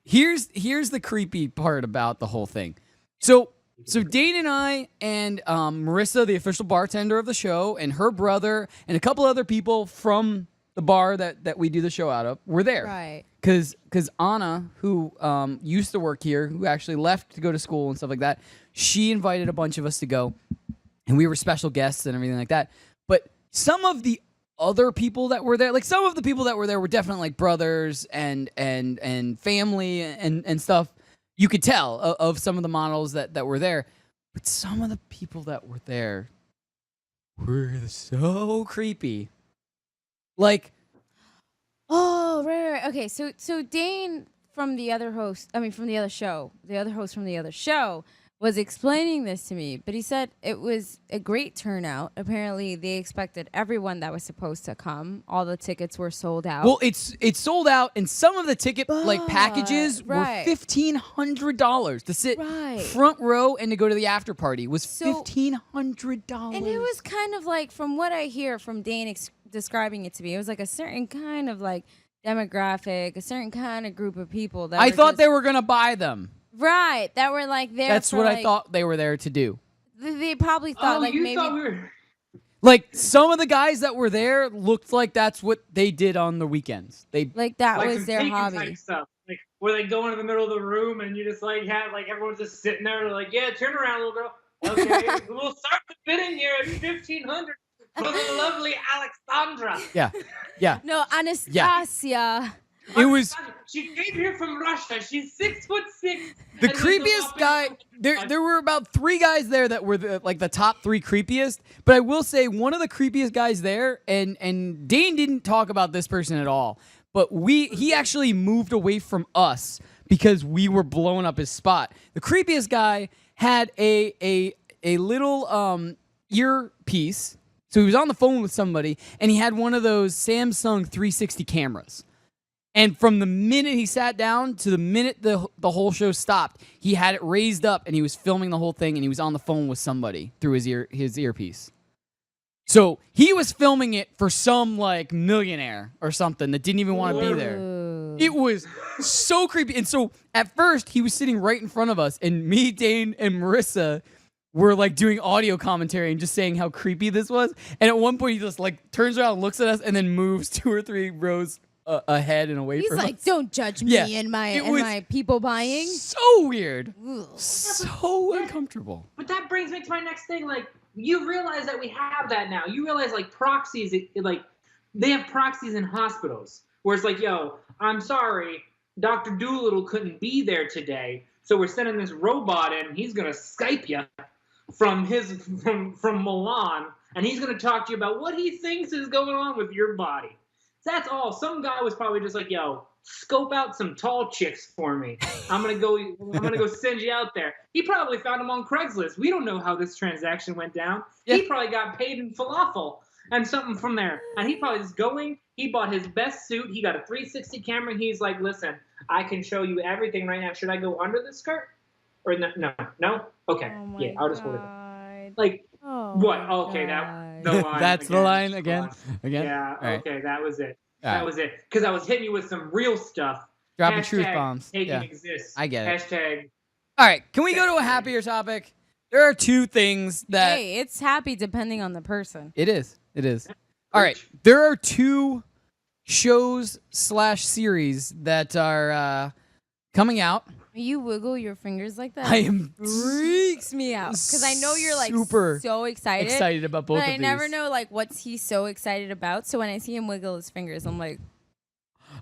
Speaker 1: here's the creepy part about the whole thing. So Dane and I and Marissa, the official bartender of the show, and her brother and a couple other people from the bar that we do the show out of were there.
Speaker 2: Right.
Speaker 1: Because Anna, who used to work here, who actually left to go to school and stuff like that, she invited a bunch of us to go, and we were special guests and everything like that. But some of the other people that were there, like some of the people that were there were definitely like brothers and family and stuff. You could tell of some of the models that were there, but some of the people that were there were so creepy. Like,
Speaker 2: Oh, right. Okay, so Dane from the other host, from the other show, the other host from the other show was explaining this to me, but he said it was a great turnout. Apparently, they expected everyone that was supposed to come. All the tickets were sold out.
Speaker 1: well, it's sold out, and some of the ticket packages
Speaker 2: right.
Speaker 1: were $1,500 to sit
Speaker 2: Right.
Speaker 1: front row and to go to the after party was
Speaker 2: So-
Speaker 1: $1,500.
Speaker 2: And it was kind of like, from what I hear from Dane describing it to me, it was like a certain kind of like demographic, a certain kind of group of people that
Speaker 1: I
Speaker 2: were
Speaker 1: thought
Speaker 2: just-
Speaker 1: they were gonna buy them.
Speaker 2: right, that were like there.
Speaker 1: That's
Speaker 2: for,
Speaker 1: what
Speaker 2: like,
Speaker 1: I thought they were there to do.
Speaker 2: They probably thought like
Speaker 3: you
Speaker 2: maybe.
Speaker 3: thought we were.
Speaker 1: Like some of the guys that were there looked like that's what they did on the weekends. They
Speaker 2: Like that
Speaker 3: Like
Speaker 2: was
Speaker 3: some
Speaker 2: their
Speaker 3: Taken
Speaker 2: hobby.
Speaker 3: type stuff. Like where they go into the middle of the room and you just like have like everyone's just sitting there like, yeah, turn around, little girl. Okay, we'll start the bidding here at 1,500 for the lovely Alexandra.
Speaker 1: yeah.
Speaker 2: No, Anastasia.
Speaker 1: It was
Speaker 3: She came here from Russia. She's 6'6".
Speaker 1: the
Speaker 3: and there's a
Speaker 1: creepiest
Speaker 3: lot of
Speaker 1: guy.
Speaker 3: people-
Speaker 1: There were about 3 guys there that were the top 3 creepiest. But I will say one of the creepiest guys there, and Dane didn't talk about this person at all. But he actually moved away from us because we were blowing up his spot. The creepiest guy had a little earpiece. So he was on the phone with somebody, and he had one of those Samsung 360 cameras. And from the minute he sat down to the minute the whole show stopped, he had it raised up and he was filming the whole thing and he was on the phone with somebody through his earpiece. So he was filming it for some like millionaire or something that didn't even want to be there.
Speaker 2: Ooh.
Speaker 1: It was so creepy. And so at first he was sitting right in front of us, and me, Dane, and Marissa were like doing audio commentary and just saying how creepy this was. And at one point he just like turns around and looks at us and then moves 2 or 3 rows ahead and away
Speaker 2: He's
Speaker 1: from
Speaker 2: like,
Speaker 1: us.
Speaker 2: don't judge me
Speaker 1: Yeah,
Speaker 2: and
Speaker 1: it was
Speaker 2: my people buying.
Speaker 1: So weird.
Speaker 2: Ugh.
Speaker 1: So uncomfortable.
Speaker 3: But that brings me to my next thing. Like, you realize that we have that now. You realize, like, proxies, like, they have proxies in hospitals where it's like, yo, I'm sorry, Dr. Doolittle couldn't be there today, so we're sending this robot in. He's going to Skype you from Milan, and he's going to talk to you about what he thinks is going on with your body. That's all. Some guy was probably just like, yo, scope out some tall chicks for me. I'm gonna go send you out there. He probably found them on Craigslist. We don't know how this transaction went down.
Speaker 1: Yeah.
Speaker 3: He probably got paid in falafel and something from there. And he probably just he bought his best suit. He got a 360 camera. He's like, listen, I can show you everything right now. Should I go under the skirt? Or no? Okay.
Speaker 2: Oh my
Speaker 3: Yeah, I'll just hold it.
Speaker 2: God.
Speaker 3: Like,
Speaker 2: Oh
Speaker 3: what?
Speaker 2: my
Speaker 3: Okay,
Speaker 2: God.
Speaker 3: the line.
Speaker 1: That's the
Speaker 3: again.
Speaker 1: line again. Again.
Speaker 3: Yeah,
Speaker 1: All right.
Speaker 3: okay, that was it.
Speaker 1: All
Speaker 3: That
Speaker 1: right.
Speaker 3: was it. Because I was hitting you with some real stuff.
Speaker 1: Dropping
Speaker 3: Hashtag
Speaker 1: truth bombs.
Speaker 3: Taking
Speaker 1: Yeah.
Speaker 3: exists.
Speaker 1: I get it.
Speaker 3: Hashtag.
Speaker 1: All right. Can we go to a happier topic? There are 2 things that
Speaker 2: Hey, it's happy depending on the person.
Speaker 1: It is. All right. There are 2 shows/series that are coming out.
Speaker 2: You wiggle your fingers like that.
Speaker 1: I am
Speaker 2: freaks me out because I know you're like
Speaker 1: super
Speaker 2: so excited
Speaker 1: about both
Speaker 2: but
Speaker 1: of
Speaker 2: I
Speaker 1: these.
Speaker 2: never know like what's he so excited about. So when I see him wiggle his fingers, I'm like,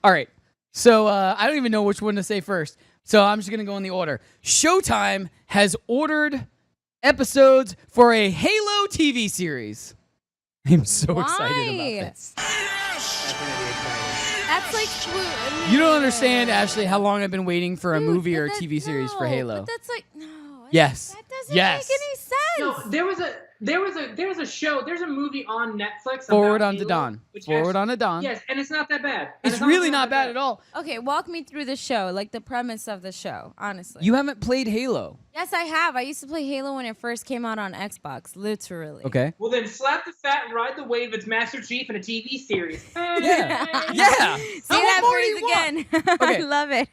Speaker 1: All right. So I don't even know which one to say first. So I'm just going to go in the order. Showtime has ordered episodes for a Halo TV series. I'm so excited
Speaker 2: Why?
Speaker 1: about this.
Speaker 2: that's like
Speaker 1: You don't understand, Ashley, how long I've been waiting for a
Speaker 2: Dude,
Speaker 1: movie
Speaker 2: but
Speaker 1: or a
Speaker 2: that-
Speaker 1: TV series for
Speaker 2: no,
Speaker 1: Halo.
Speaker 2: But that's like no.
Speaker 1: Yes.
Speaker 2: That doesn't
Speaker 1: Yes.
Speaker 2: make any sense.
Speaker 3: No, there's a show. There's a movie on Netflix.
Speaker 1: Forward
Speaker 3: about
Speaker 1: on to
Speaker 3: Halo,
Speaker 1: Dawn.
Speaker 3: which
Speaker 1: Forward
Speaker 3: actually-
Speaker 1: on to Dawn.
Speaker 3: Yes, and it's not that bad.
Speaker 1: It's really not bad at all.
Speaker 2: Okay, walk me through the show, like the premise of the show, honestly.
Speaker 1: You haven't played Halo.
Speaker 2: Yes, I have. I used to play Halo when it first came out on Xbox, literally.
Speaker 1: Okay.
Speaker 3: Well, then slap the fat and ride the wave. It's Master Chief in a TV series.
Speaker 1: Yeah. Yeah.
Speaker 2: Say
Speaker 1: How
Speaker 2: that
Speaker 1: much more do you
Speaker 2: phrase again. I
Speaker 1: Okay.
Speaker 2: love it.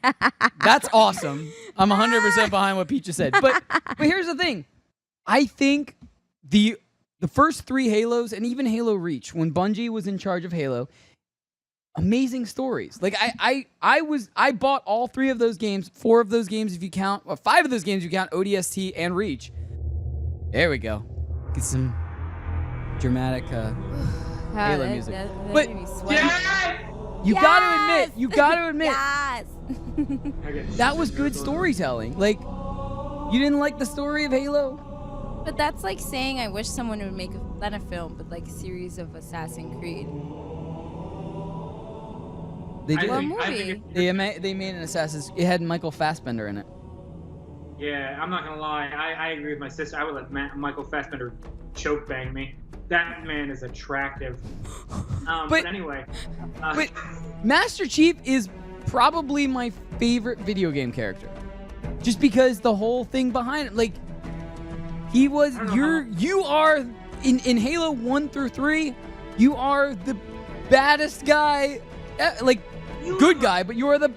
Speaker 1: That's awesome. I'm 100% behind what Pete just said. But here's the thing. I think the first 3 Halos and even Halo Reach, when Bungie was in charge of Halo, amazing stories. Like I bought all 3 of those games, 4 of those games if you count, or 5 of those games if you count ODST and Reach. There we go. Get some dramatic Halo music.
Speaker 2: That
Speaker 1: But-
Speaker 2: made me sweat.
Speaker 3: Yeah!
Speaker 1: You
Speaker 2: Yes!
Speaker 1: gotta admit,
Speaker 2: Yes.
Speaker 1: That was good storytelling. Like, you didn't like the story of Halo?
Speaker 2: But that's like saying I wish someone would make not a film, but like a series of Assassin's Creed.
Speaker 1: They did.
Speaker 2: What movie?
Speaker 1: They made an Assassin's. It had Michael Fassbender in it.
Speaker 3: Yeah, I'm not gonna lie. I agree with my sister. I would let Michael Fassbender choke bang me. That man is attractive. But anyway.
Speaker 1: But Master Chief is probably my favorite video game character. Just because the whole thing behind it, like, he was, you are, in Halo 1 through 3, you are the baddest guy, like, good guy, but you are the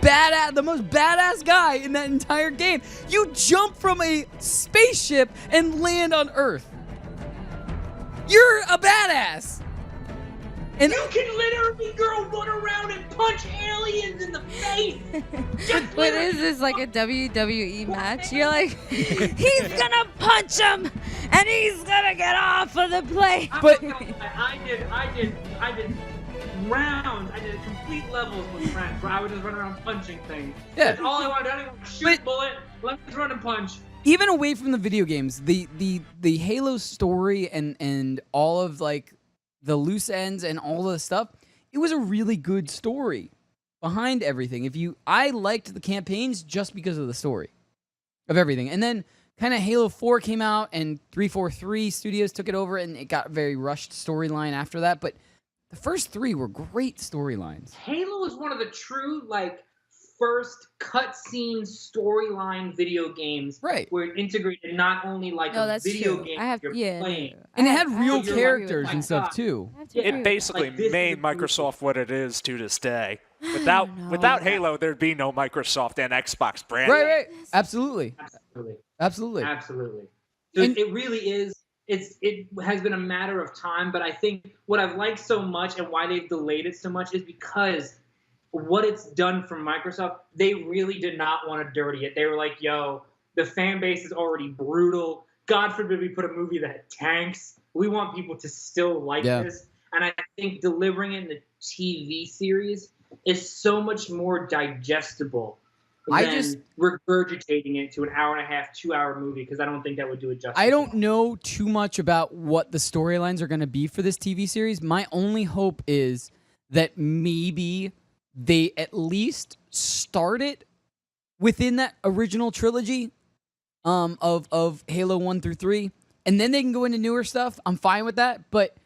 Speaker 1: most badass guy in that entire game. You jump from a spaceship and land on Earth. You're a badass. And
Speaker 3: you can literally, girl, run around and punch aliens in the face.
Speaker 2: What is this, like a WWE match? You're like, he's gonna punch him, and he's gonna get off of the plane.
Speaker 1: But
Speaker 3: I did rounds. I did complete levels with friends where I would just run around punching things.
Speaker 1: Yeah.
Speaker 3: That's all I wanted. I didn't even shoot a bullet. Let me just run and punch.
Speaker 1: Even away from the video games, the Halo story and all of, like, the loose ends and all the stuff, it was a really good story behind everything. I liked the campaigns just because of the story of everything. And then kind of Halo 4 came out and 343 Studios took it over and it got a very rushed storyline after that. But the first three were great storylines.
Speaker 3: Halo is one of the true, like, first cutscene storyline video games,
Speaker 1: right?
Speaker 3: Where it integrated not only like a video game you're playing,
Speaker 1: and it had real characters and stuff too.
Speaker 10: It basically made Microsoft what it is to this day. Without Halo, there'd be no Microsoft and Xbox brand.
Speaker 1: Right. Absolutely.
Speaker 3: So it really is. It has been a matter of time, but I think what I've liked so much and why they've delayed it so much is because what it's done for Microsoft, they really did not want to dirty it. They were like, yo, the fan base is already brutal. God forbid we put a movie that tanks. We want people to still like this. And I think delivering it in the TV series is so much more digestible than regurgitating it to an hour and a half, 2-hour movie, because I don't think that would do it justice.
Speaker 1: I don't know too much about what the storylines are going to be for this TV series. My only hope is that maybe they at least start it within that original trilogy of Halo 1 through 3, and then they can go into newer stuff. I'm fine with that, but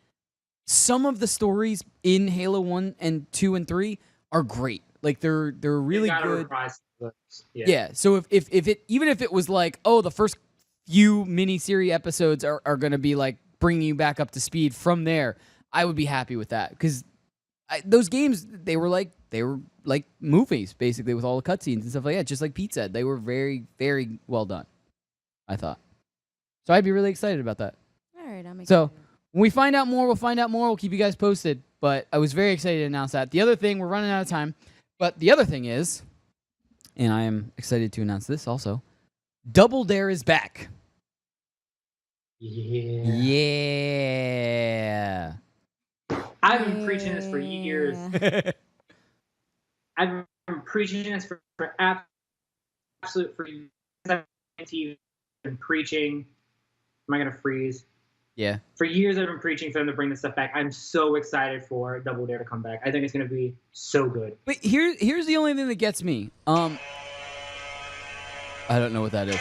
Speaker 1: some of the stories in Halo 1 and 2 and 3 are great. Like, they're really good. Yeah. So if it, even if it was like, oh, the first few miniseries episodes are going to be like bringing you back up to speed from there, I would be happy with that, because those games, they were like movies, basically, with all the cutscenes and stuff like that. Just like Pete said, they were very, very well done, I thought. So I'd be really excited about that.
Speaker 2: All right, I'm excited.
Speaker 1: So when we find out more, we'll find out more. We'll keep you guys posted. But I was very excited to announce that. The other thing, we're running out of time, but the other thing is, and I am excited to announce this also, Double Dare is back. Yeah.
Speaker 3: I've been preaching this for years. I've been preaching this for years. I've been preaching. Am I going to freeze?
Speaker 1: Yeah.
Speaker 3: For years, I've been preaching for them to bring this stuff back. I'm so excited for Double Dare to come back. I think it's going to be so good.
Speaker 1: But here's the only thing that gets me. I don't know what that is.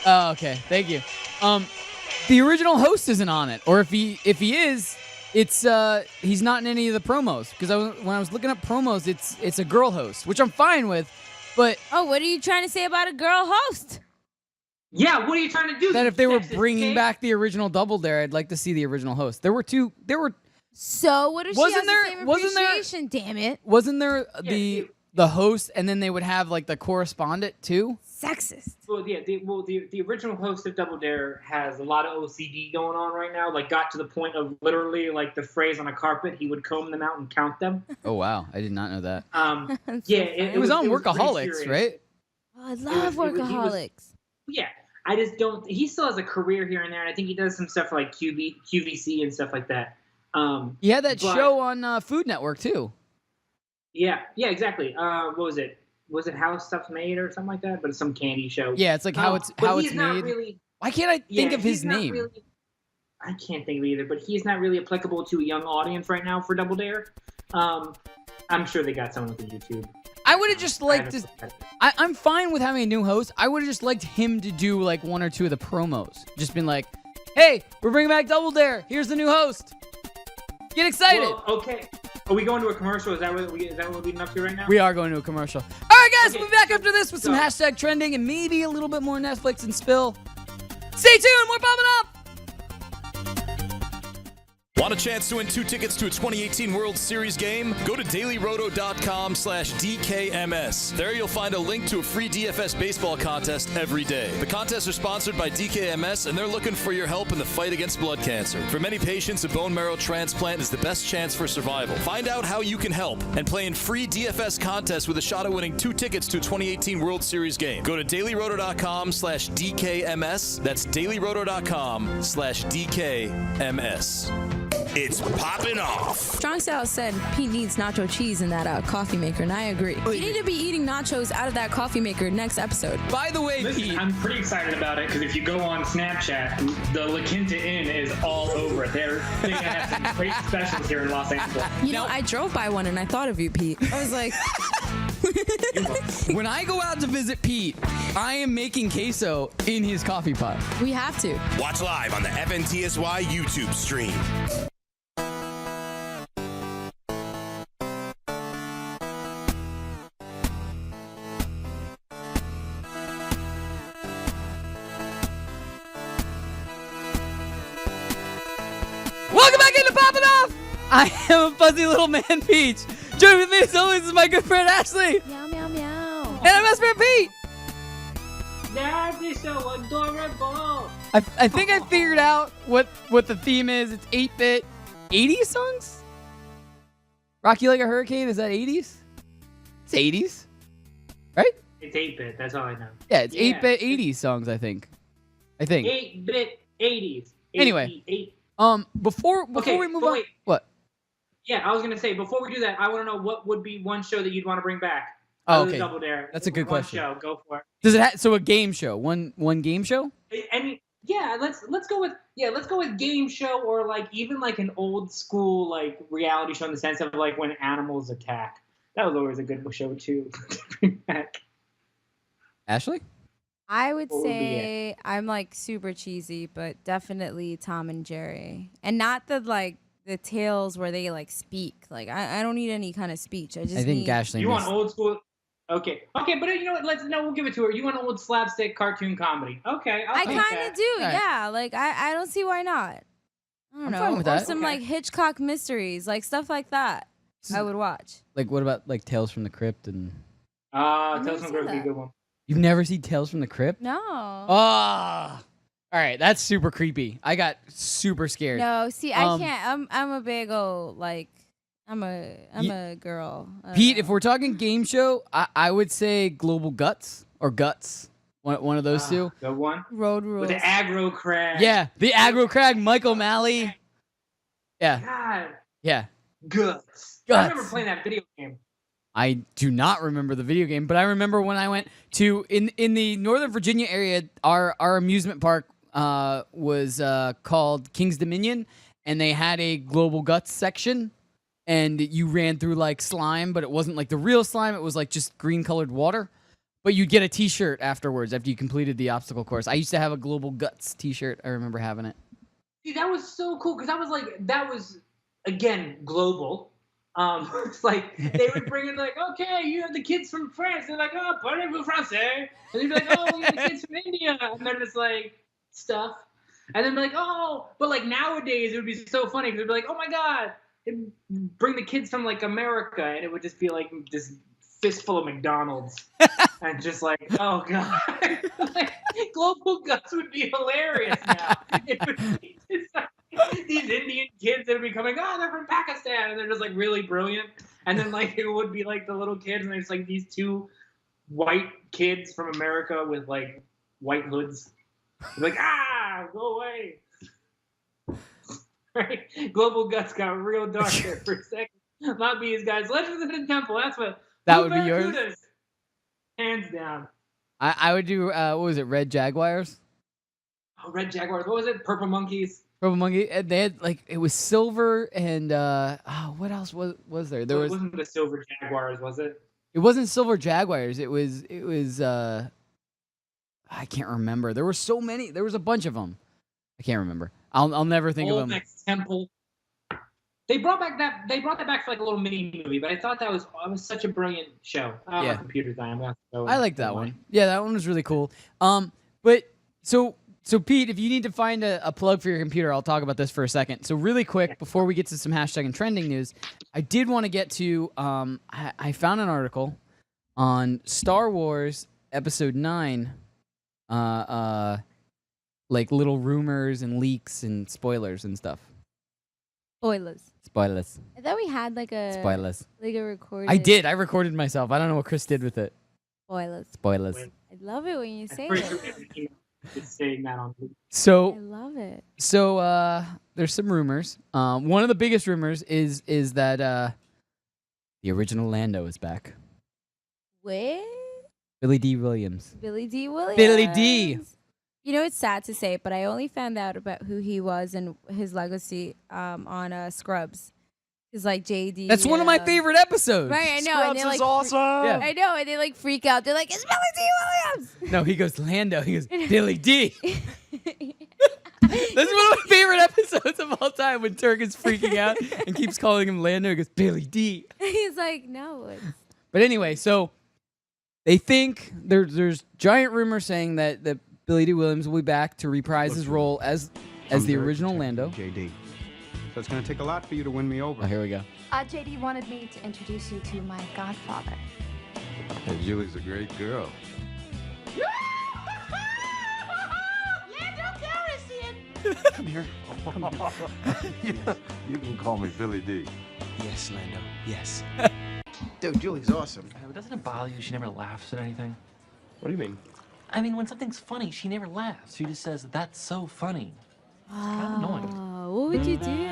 Speaker 1: Oh, okay. Thank you. The original host isn't on it, or if he is, it's he's not in any of the promos. Because when I was looking up promos, it's a girl host, which I'm fine with. But
Speaker 2: what are you trying to say about a girl host?
Speaker 3: Yeah, what are you trying to do?
Speaker 1: That if they were bringing back the original Double Dare, I'd like to see the original host. There were.
Speaker 2: So what if she has the same appreciation? Damn it!
Speaker 1: Wasn't there the host, and then they would have like the correspondent too?
Speaker 2: Sexist.
Speaker 3: Well, yeah. The original host of Double Dare has a lot of OCD going on right now. Like, got to the point of literally like the phrase on a carpet. He would comb them out and count them.
Speaker 1: Oh wow, I did not know that.
Speaker 3: It
Speaker 1: was on Workaholics, right?
Speaker 2: Oh, I love Workaholics.
Speaker 3: Yeah, I just don't. He still has a career here and there, and I think he does some stuff for like QVC and stuff like that.
Speaker 1: He had that show on Food Network too.
Speaker 3: Yeah, exactly. What was it? Was it How Stuff's Made or something like that? But it's some candy show.
Speaker 1: Yeah, it's like how it's
Speaker 3: he's not
Speaker 1: made.
Speaker 3: Really,
Speaker 1: Why can't I think of his
Speaker 3: he's not
Speaker 1: name?
Speaker 3: Really, I can't think of it either, but he's not really applicable to a young audience right now for Double Dare. I'm sure they got someone from YouTube.
Speaker 1: I would have just liked to. I'm fine with having a new host. I would have just liked him to do like one or two of the promos. Just been like, hey, we're bringing back Double Dare. Here's the new host. Get excited.
Speaker 3: Well, okay. Are we going to a commercial? Is that what we're leading up to right now?
Speaker 1: We are going to a commercial. All right, guys, we'll be back after this with some hashtag trending and maybe a little bit more Netflix and spill. Stay tuned. More Poppin' Off.
Speaker 7: Want a chance to win 2 tickets to a 2018 World Series game? Go to dailyroto.com/DKMS. There you'll find a link to a free DFS baseball contest every day. The contests are sponsored by DKMS, and they're looking for your help in the fight against blood cancer. For many patients, a bone marrow transplant is the best chance for survival. Find out how you can help and play in free DFS contests with a shot at winning 2 tickets to a 2018 World Series game. Go to dailyroto.com/DKMS. That's dailyroto.com/DKMS. It's Poppin' Off.
Speaker 2: Strong Style said Pete needs nacho cheese in that coffee maker, and I agree. You need to be eating nachos out of that coffee maker next episode.
Speaker 1: By the way,
Speaker 11: Listen,
Speaker 1: Pete,
Speaker 11: I'm pretty excited about it because if you go on Snapchat, the La Quinta Inn is all over it. They're going to have some great specials here in Los Angeles.
Speaker 2: You know, I drove by one and I thought of you, Pete. I was like...
Speaker 1: when I go out to visit Pete, I am making queso in his coffee pot.
Speaker 2: We have to.
Speaker 12: Watch live on the FNTSY YouTube stream.
Speaker 1: Welcome back into Poppin' Off. I am a fuzzy little man, Peach. Joining with me as always is my good friend Ashley.
Speaker 2: Meow, meow, meow.
Speaker 1: And our best friend Pete.
Speaker 3: That is so adorable.
Speaker 1: I think I figured out what the theme is. It's 8-bit 80s songs? Rock You Like a Hurricane, is that 80s? It's 80s, right?
Speaker 3: It's 8-bit, that's all I know.
Speaker 1: Yeah, it's 8-bit 80s songs, I think.
Speaker 3: 8-bit 80s.
Speaker 1: Anyway, before we move on, what?
Speaker 3: Yeah, I was gonna say before we do that, I want to know what would be one show that you'd want to bring back.
Speaker 1: Oh, okay.
Speaker 3: Double Dare.
Speaker 1: That's a good
Speaker 3: one
Speaker 1: question.
Speaker 3: Show, go for it.
Speaker 1: Does it so a game show? One game show?
Speaker 3: I mean, yeah, let's go with game show or like even like an old school like reality show in the sense of like when animals attack. That was always a good show too. to bring back.
Speaker 1: Ashley?
Speaker 2: I would say I'm like super cheesy, but definitely Tom and Jerry. And not the tales where they like speak. Like I don't need any kind of speech. I think
Speaker 3: need,
Speaker 1: Ashley.
Speaker 3: You want old school? Okay, but you know what? We'll give it to her. You want old slapstick cartoon comedy? Okay,
Speaker 2: I kind of do.
Speaker 1: Right.
Speaker 2: Yeah, like I don't see why not. I don't know.
Speaker 1: fine with
Speaker 2: or
Speaker 1: that.
Speaker 2: some like Hitchcock mysteries, like stuff like that. I would watch.
Speaker 1: Like what about like Tales from the Crypt and?
Speaker 3: Tales from the Crypt would be a good one.
Speaker 1: You've never seen Tales from the Crypt?
Speaker 2: No.
Speaker 1: Ah. All right, that's super creepy. I got super scared.
Speaker 2: No, see, I can't. I'm a big old like. I'm a girl.
Speaker 1: Pete, if we're talking game show, I would say Global Guts or Guts. One of those two.
Speaker 3: Good one.
Speaker 2: Road Rules.
Speaker 3: With the aggro crag.
Speaker 1: Yeah, the aggro crag, Mike O'Malley. Yeah.
Speaker 3: God.
Speaker 1: Yeah.
Speaker 3: Guts. I remember playing that video game.
Speaker 1: I do not remember the video game, but I remember when I went to in the Northern Virginia area, our amusement park was called King's Dominion, and they had a Global Guts section. And you ran through like slime, but it wasn't like the real slime. It was like just green colored water. But you'd get a t-shirt afterwards after you completed the obstacle course. I used to have a Global Guts t-shirt. I remember having it.
Speaker 3: See, that was so cool because that was again global. It's like they would bring in like, okay, you have the kids from France. They're like, oh, parlez-vous français? And they'd be like, oh, we have the kids from India. And they're just like stuff. And then be like, oh, but like nowadays it would be so funny because they'd be like, oh my God. It'd bring the kids from like America, and it would just be like this fistful of McDonald's, and just like, oh God, like, Global Guts would be hilarious now. It would be just, like, these Indian kids that would be coming, oh, they're from Pakistan, and they're just like really brilliant, and then like it would be like the little kids, and there's like these two white kids from America with like white hoods, like go away. Right? Global Guts got real dark there for a second. Not bees, guys. Legends of the Hidden Temple. That's what.
Speaker 1: That
Speaker 3: Blue
Speaker 1: would be yours?
Speaker 3: Barracudas. Hands down.
Speaker 1: I would do, what was it, Red Jaguars?
Speaker 3: Oh, Red Jaguars. What was it? Purple Monkeys.
Speaker 1: Purple Monkey. And they had, like, it was silver and, what else was there? There was.
Speaker 3: It wasn't the Silver Jaguars, was it?
Speaker 1: It wasn't Silver Jaguars. It was, I can't remember. There were so many. There was a bunch of them. I can't remember. I'll never think of them.
Speaker 3: Olmec's Temple. They brought that back for like a little mini movie, but I thought that was such a brilliant show. Oh,
Speaker 1: Yeah.
Speaker 3: my computer's dying. I'm gonna have to go
Speaker 1: I like that one. Yeah, that one was really cool. But so Pete, if you need to find a plug for your computer, I'll talk about this for a second. So really quick, before we get to some hashtag and trending news, I did want to get to, I found an article on Star Wars Episode 9, like little rumors and leaks and spoilers and stuff. Spoilers.
Speaker 2: I thought we had like a
Speaker 1: Spoilers.
Speaker 2: like a recorded.
Speaker 1: I did. I recorded myself. I don't know what Chris did with it.
Speaker 2: Spoilers.
Speaker 1: Spoilers.
Speaker 2: I love it when you say
Speaker 3: Pretty
Speaker 2: it.
Speaker 3: sure it's saying that on.
Speaker 1: So
Speaker 2: I love it.
Speaker 1: So there's some rumors. One of the biggest rumors is that the original Lando is back.
Speaker 2: What?
Speaker 1: Billy D. Williams.
Speaker 2: Billy D. Williams.
Speaker 1: Billy D.
Speaker 2: You know, it's sad to say, but I only found out about who he was and his legacy on Scrubs. It's like JD.
Speaker 1: That's one of my favorite episodes.
Speaker 2: Right, I know.
Speaker 10: Scrubs
Speaker 2: and they,
Speaker 10: is
Speaker 2: like,
Speaker 10: awesome.
Speaker 1: Yeah.
Speaker 2: I know, and they like freak out. They're like, "It's Billy D. Williams."
Speaker 1: No, he goes Lando. He goes Billy D. That's one of my favorite episodes of all time when Turk is freaking out and keeps calling him Lando. He goes Billy D.
Speaker 2: He's like, "No."
Speaker 1: But anyway, so they think there's giant rumors saying that Billy D. Williams will be back to reprise his role as the original Lando.
Speaker 13: JD. So it's going to take a lot for you to win me over.
Speaker 1: Oh, here we go.
Speaker 14: JD wanted me to introduce you to my godfather.
Speaker 13: Hey, Julie's a great girl. Come here. You can call me Billy D.
Speaker 15: Yes, Lando. Yes.
Speaker 13: Dude, Julie's awesome.
Speaker 15: Doesn't it bother you she never laughs at anything?
Speaker 13: What do you mean?
Speaker 15: I mean, when something's funny, she never laughs. She just says, "That's so funny." It's kind of annoying.
Speaker 2: What would you do?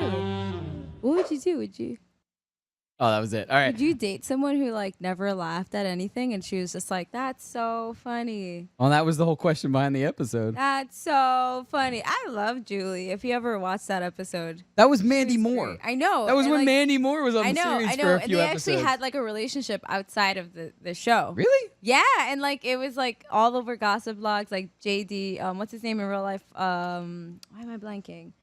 Speaker 2: What would you do? Would you?
Speaker 1: Oh, that was it. All right.
Speaker 2: Would you date someone who like never laughed at anything and she was just like, "That's so funny.
Speaker 1: Well, that was the whole question behind the episode.
Speaker 2: That's so funny." I love Julie. If you ever watched that episode,
Speaker 1: That was Mandy Moore.
Speaker 2: I know.
Speaker 1: That was
Speaker 2: and,
Speaker 1: when
Speaker 2: like,
Speaker 1: Mandy Moore was on
Speaker 2: I
Speaker 1: the
Speaker 2: know,
Speaker 1: series
Speaker 2: I know.
Speaker 1: for a
Speaker 2: And
Speaker 1: few
Speaker 2: they
Speaker 1: episodes.
Speaker 2: actually had like a relationship outside of the show.
Speaker 1: Really?
Speaker 2: Yeah, and like it was like all over gossip blogs, like JD, what's his name in real life? Why am I blanking?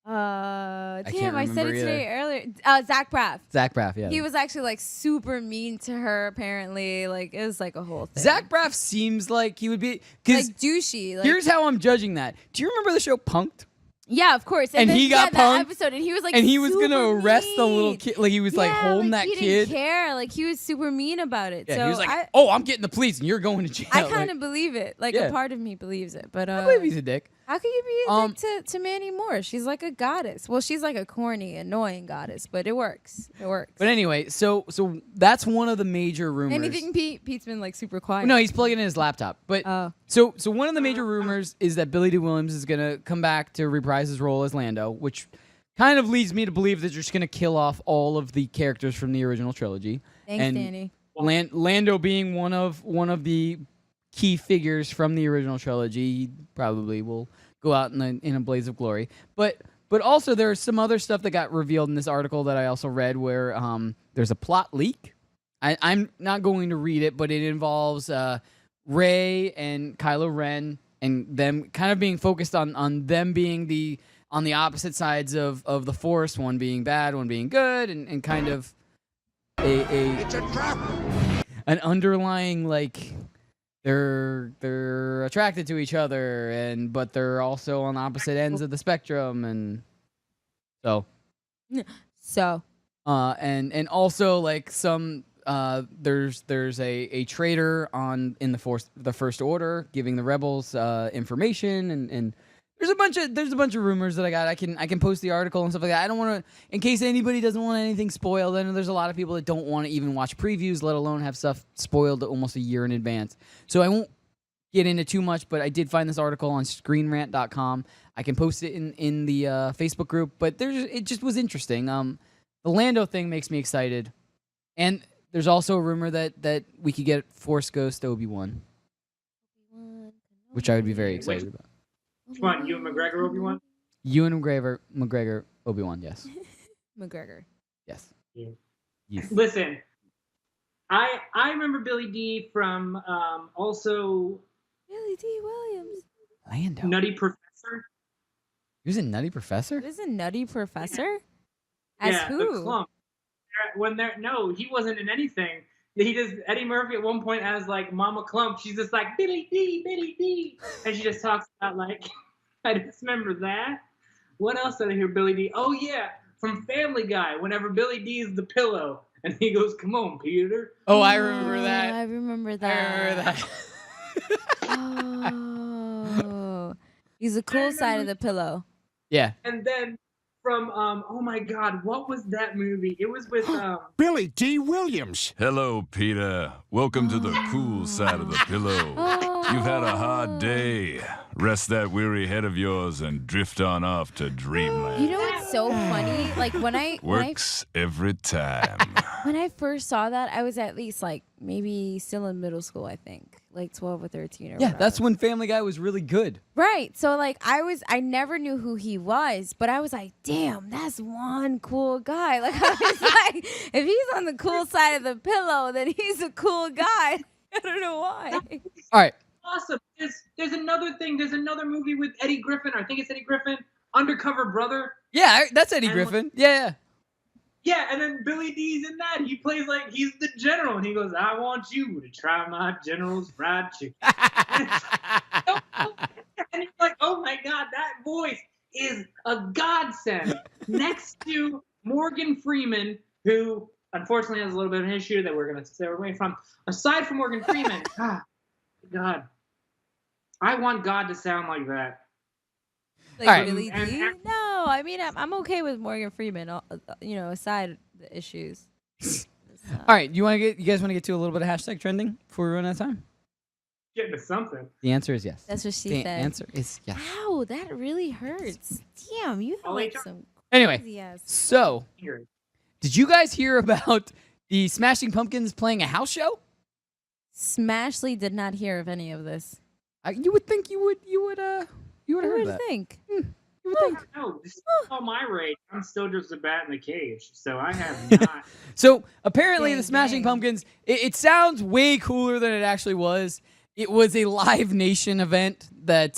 Speaker 1: can't
Speaker 2: I said
Speaker 1: remember
Speaker 2: it today
Speaker 1: either.
Speaker 2: earlier. Zach Braff.
Speaker 1: Zach Braff, yeah.
Speaker 2: He was actually like super mean to her. Apparently, like it was like a whole thing.
Speaker 1: Zach Braff seems like he would be because
Speaker 2: like douchey. Like,
Speaker 1: here's how I'm judging that. Do you remember the show Punked?
Speaker 2: yeah, of course.
Speaker 1: And
Speaker 2: then,
Speaker 1: he got
Speaker 2: that
Speaker 1: punked,
Speaker 2: episode, and he was like,
Speaker 1: and he was gonna
Speaker 2: super
Speaker 1: arrest the little
Speaker 2: mean.
Speaker 1: kid. Like he was like
Speaker 2: Yeah,
Speaker 1: holding
Speaker 2: like,
Speaker 1: that
Speaker 2: he
Speaker 1: kid.
Speaker 2: didn't care. Like he was super mean about it.
Speaker 1: Yeah,
Speaker 2: so
Speaker 1: he was like,
Speaker 2: I
Speaker 1: "Oh, I'm getting the police, and you're going to jail."
Speaker 2: kind
Speaker 1: Like,
Speaker 2: of believe it. Like
Speaker 1: Yeah.
Speaker 2: a part of me believes it. But
Speaker 1: I believe he's a dick.
Speaker 2: how can you be a dick to Mandy Moore? She's like a goddess. Well, she's like a corny, annoying goddess, but it works. It works.
Speaker 1: But anyway, so that's one of the major rumors.
Speaker 2: Anything, Pete? Pete's been like super quiet.
Speaker 1: No, he's plugging in his laptop. But so one of the major rumors is that Billy D. Williams is gonna come back to reprise his role as Lando, which kind of leads me to believe that they're just gonna kill off all of the characters from the original trilogy.
Speaker 2: Thanks,
Speaker 1: and
Speaker 2: Danny.
Speaker 1: Lando being one of the key figures from the original trilogy, he probably will go out in a blaze of glory. But also there's some other stuff that got revealed in this article that I also read where there's a plot leak. I'm not going to read it, but it involves Rey and Kylo Ren and them kind of being focused on them being on the opposite sides of the Force, one being bad, one being good, and kind of it's a trap. An underlying like they're attracted to each other but they're also on opposite ends of the spectrum, and and also like some there's a traitor in the First Order giving the rebels information, and there's a bunch of rumors that I got. I can post the article and stuff like that. I don't want to, in case anybody doesn't want anything spoiled. I know there's a lot of people that don't want to even watch previews, let alone have stuff spoiled almost a year in advance. So I won't get into too much, but I did find this article on screenrant.com. I can post it in the Facebook group, but it just was interesting. The Lando thing makes me excited. And there's also a rumor that we could get Force Ghost Obi-Wan, which I would be very excited about.
Speaker 3: Which one? You and McGregor Obi-Wan?
Speaker 1: Ewan McGregor Obi-Wan, yes.
Speaker 2: McGregor.
Speaker 1: Yes.
Speaker 3: Yeah.
Speaker 1: Yes.
Speaker 3: Listen, I remember Billy D from also
Speaker 2: Billy D. Williams.
Speaker 1: Lando.
Speaker 3: Nutty Professor.
Speaker 1: He was a Nutty Professor?
Speaker 2: He was a Nutty Professor? As
Speaker 3: yeah,
Speaker 2: who?
Speaker 3: The Clump. No, he wasn't in anything. Eddie Murphy at one point as like Mama Clump. She's just like Billy D, and she just talks about like. I just remember that. What else did I hear Billy D? Oh yeah, from Family Guy. Whenever Billy D is the pillow, and he goes, "Come on, Peter."
Speaker 1: Oh, I remember that.
Speaker 2: I remember that. Oh, he's the cool side of the pillow.
Speaker 1: Yeah.
Speaker 3: And then from oh my God, what was that movie? It was with
Speaker 16: Billy D. Williams.
Speaker 17: Hello, Peter. Welcome to the cool side of the pillow. You've had a hard day. Rest that weary head of yours and drift on off to dreamland.
Speaker 2: You know what's so funny? Like
Speaker 17: Works every time.
Speaker 2: when I first saw that, I was at least like maybe still in middle school, I think, like 12 or 13 or whatever.
Speaker 1: That's when Family Guy was really good.
Speaker 2: Right. So like I never knew who he was, but I was like, damn, that's one cool guy. Like I was like, if he's on the cool side of the pillow, then he's a cool guy. I don't know why.
Speaker 1: All right.
Speaker 3: awesome. There's another thing. There's another movie with Eddie Griffin. I think it's Eddie Griffin. Undercover Brother.
Speaker 1: Yeah, that's Eddie Griffin. Yeah.
Speaker 3: Yeah, and then Billy D's in that. He plays like he's the general, and he goes, "I want you to try my general's fried chicken." And you're like, "Oh my God, that voice is a godsend." Next to Morgan Freeman, who unfortunately has a little bit of an issue that we're gonna stay away from. Aside from Morgan Freeman, God, I want God to sound like that.
Speaker 2: Like
Speaker 1: All right.
Speaker 2: Billy D? No, I mean I'm okay with Morgan Freeman. Aside the issues.
Speaker 1: All right, you guys want to get to a little bit of hashtag trending before we run out of time?
Speaker 3: Get into something.
Speaker 1: The answer is yes.
Speaker 2: That's what she
Speaker 1: the
Speaker 2: said.
Speaker 1: answer is yes.
Speaker 2: Ow, that really hurts. Damn, you have like some.
Speaker 1: Anyway,
Speaker 2: crazy ass-
Speaker 1: so did you guys hear about the Smashing Pumpkins playing a house show?
Speaker 2: Smashley did not hear of any of this.
Speaker 1: You would think you would have heard
Speaker 2: would
Speaker 1: that.
Speaker 2: think.
Speaker 1: You would think.
Speaker 3: No, this is all my rage. I'm still just a bat in the cage, so I have not.
Speaker 1: So apparently, the Smashing Pumpkins. It sounds way cooler than it actually was. It was a Live Nation event that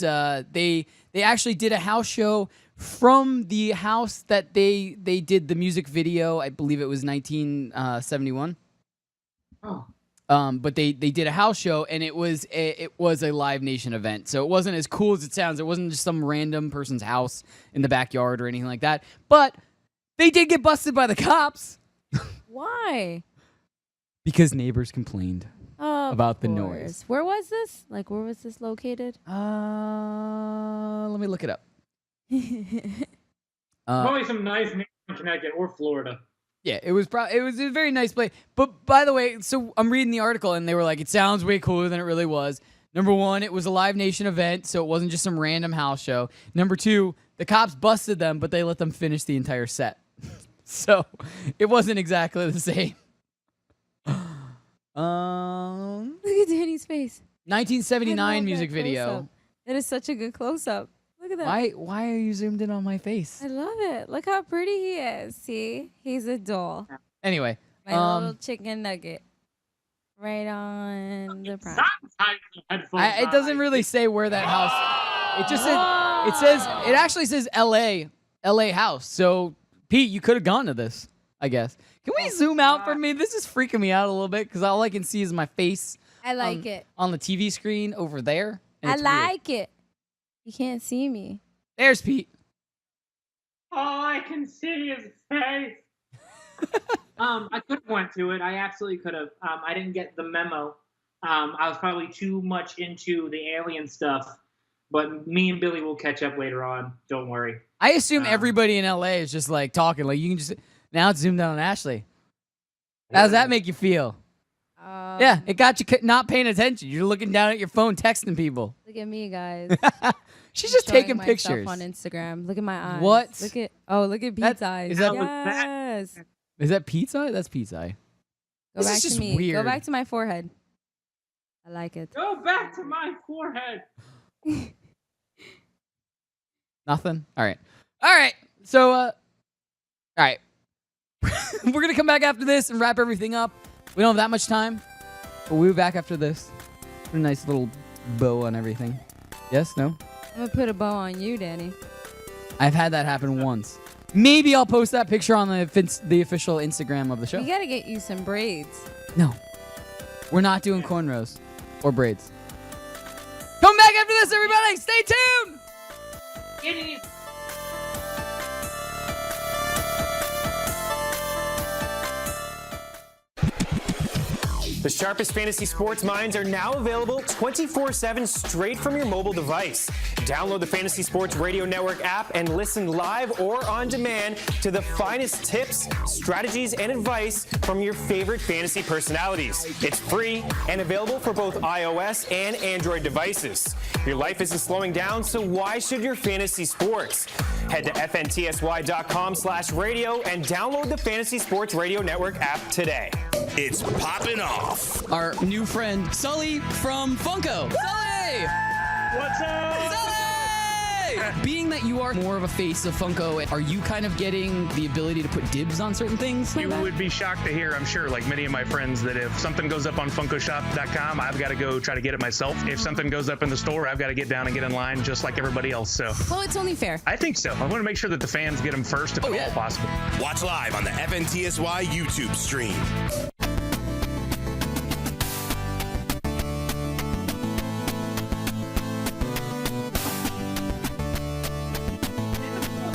Speaker 1: they actually did a house show from the house that they did the music video. I believe it was 1971.
Speaker 3: Oh.
Speaker 1: But they did a house show, and it was a Live Nation event. So it wasn't as cool as it sounds. It wasn't just some random person's house in the backyard or anything like that. But they did get busted by the cops.
Speaker 2: Why?
Speaker 1: Because neighbors complained about the noise.
Speaker 2: Where was this? Like, where was this located?
Speaker 1: Let me look it up.
Speaker 3: Probably some nice neighbors in Connecticut or Florida.
Speaker 1: Yeah, it was a very nice place. But by the way, so I'm reading the article, and they were like, it sounds way cooler than it really was. Number one, it was a Live Nation event, so it wasn't just some random house show. Number two, the cops busted them, but they let them finish the entire set. So it wasn't exactly the same.
Speaker 2: Look at Danny's face.
Speaker 1: 1979 music video.
Speaker 2: Close-up. That is such a good close-up. Look at that.
Speaker 1: Why are you zoomed in on my face?
Speaker 2: I love it. Look how pretty he is. See? He's a doll.
Speaker 1: Anyway.
Speaker 2: My little chicken nugget. Right on the prime.
Speaker 1: It doesn't really say where that house. It just it actually says LA house. So Pete, you could have gone to this, I guess. Can we zoom out for me? This is freaking me out a little bit because all I can see is my face.
Speaker 2: I like it.
Speaker 1: On the TV screen over there.
Speaker 2: I like it. You can't see me.
Speaker 1: There's Pete.
Speaker 3: All I can see is face. I could have went to it. I absolutely could have. I didn't get the memo. I was probably too much into the alien stuff. But me and Billy will catch up later on. Don't worry.
Speaker 1: I assume everybody in LA is just like talking. Like you can just now it's zoomed down on Ashley. How does that make you feel? Yeah, it got you not paying attention. You're looking down at your phone, texting people.
Speaker 2: Look at me, guys.
Speaker 1: She's just
Speaker 2: Showing
Speaker 1: taking
Speaker 2: myself
Speaker 1: pictures
Speaker 2: on Instagram. Look at my eyes.
Speaker 1: What?
Speaker 2: Look at Pete's eyes.
Speaker 1: Is that
Speaker 2: yes.
Speaker 1: Is that pizza? That's pizza.
Speaker 2: Go back to me.
Speaker 1: Weird.
Speaker 2: Go back to my forehead. I like it.
Speaker 3: Go back to my forehead.
Speaker 1: Nothing? All right. So, all right. We're going to come back after this and wrap everything up. We don't have that much time, but we'll be back after this. Put a nice little bow on everything. Yes? No?
Speaker 2: I'm going to put a bow on you, Danny.
Speaker 1: I've had that happen once. Maybe I'll post that picture on the official Instagram of the show.
Speaker 2: You got to get you some braids.
Speaker 1: No. We're not doing cornrows or braids. Come back after this, everybody. Stay tuned.
Speaker 18: The sharpest fantasy sports minds are now available 24/7 straight from your mobile device. Download the Fantasy Sports Radio Network app and listen live or on demand to the finest tips, strategies, and advice from your favorite fantasy personalities. It's free and available for both iOS and Android devices. Your life isn't slowing down, so why should your fantasy sports? Head to fntsy.com/radio and download the Fantasy Sports Radio Network app today.
Speaker 12: It's Poppin' Off.
Speaker 1: Our new friend, Sully from Funko. Sully!
Speaker 11: What's up?
Speaker 1: Sully! Being that you are more of a face of Funko, are you kind of getting the ability to put dibs on certain things?
Speaker 11: You would be shocked to hear, I'm sure, like many of my friends, that if something goes up on FunkoShop.com, I've got to go try to get it myself. If something goes up in the store, I've got to get down and get in line just like everybody else. So,
Speaker 2: well, it's only fair.
Speaker 11: I think so. I want to make sure that the fans get them first if at all possible.
Speaker 12: Watch live on the FNTSY YouTube stream.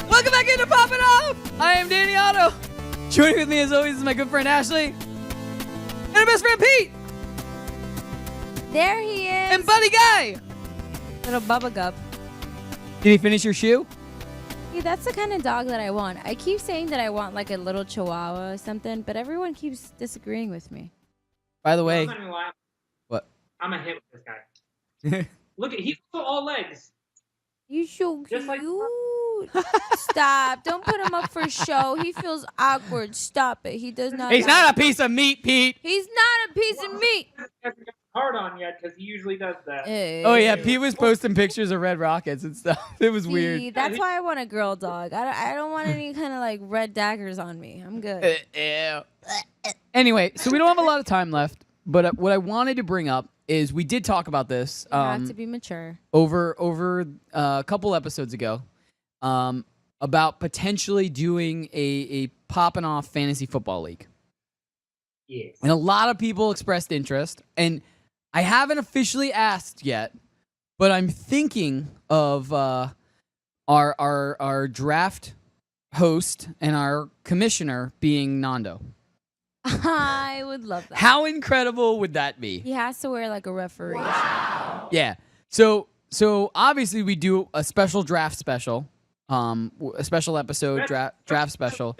Speaker 1: Welcome back into Poppin' Off! I am Danny Otto. Joining with me as always is my good friend Ashley. And our best friend Pete.
Speaker 2: There he is.
Speaker 1: And Buddy Guy.
Speaker 2: Little Bubba Gup.
Speaker 1: Did he finish your shoe?
Speaker 2: Yeah, that's the kind of dog that I want. I keep saying that I want like a little chihuahua or something, but everyone keeps disagreeing with me.
Speaker 1: By the way.
Speaker 3: I'm not gonna lie.
Speaker 1: What?
Speaker 3: I'm a hit with this guy. Look at he's all legs.
Speaker 2: You so
Speaker 3: Just like
Speaker 2: Stop. Don't put him up for show. He feels awkward. Stop it. He does not.
Speaker 1: He's not a piece of meat, Pete.
Speaker 2: He's not a piece of meat.
Speaker 3: hasn't got hard on yet because he usually does that.
Speaker 1: Oh yeah, Pete was posting pictures of red rockets and stuff. It was weird.
Speaker 2: See, that's why I want a girl dog. I don't want any kind of like red daggers on me. I'm good.
Speaker 1: Anyway, so we don't have a lot of time left, but what I wanted to bring up is we did talk about this.
Speaker 2: You have to be mature.
Speaker 1: Over a couple episodes ago, about potentially doing a Poppin' Off fantasy football league.
Speaker 3: Yes.
Speaker 1: And a lot of people expressed interest, and I haven't officially asked yet, but I'm thinking of our draft host and our commissioner being Nando.
Speaker 2: I would love that.
Speaker 1: How incredible would that be?
Speaker 2: He has to wear like a referee.
Speaker 3: Wow.
Speaker 1: Yeah. So obviously we do a special draft special, a special episode draft special.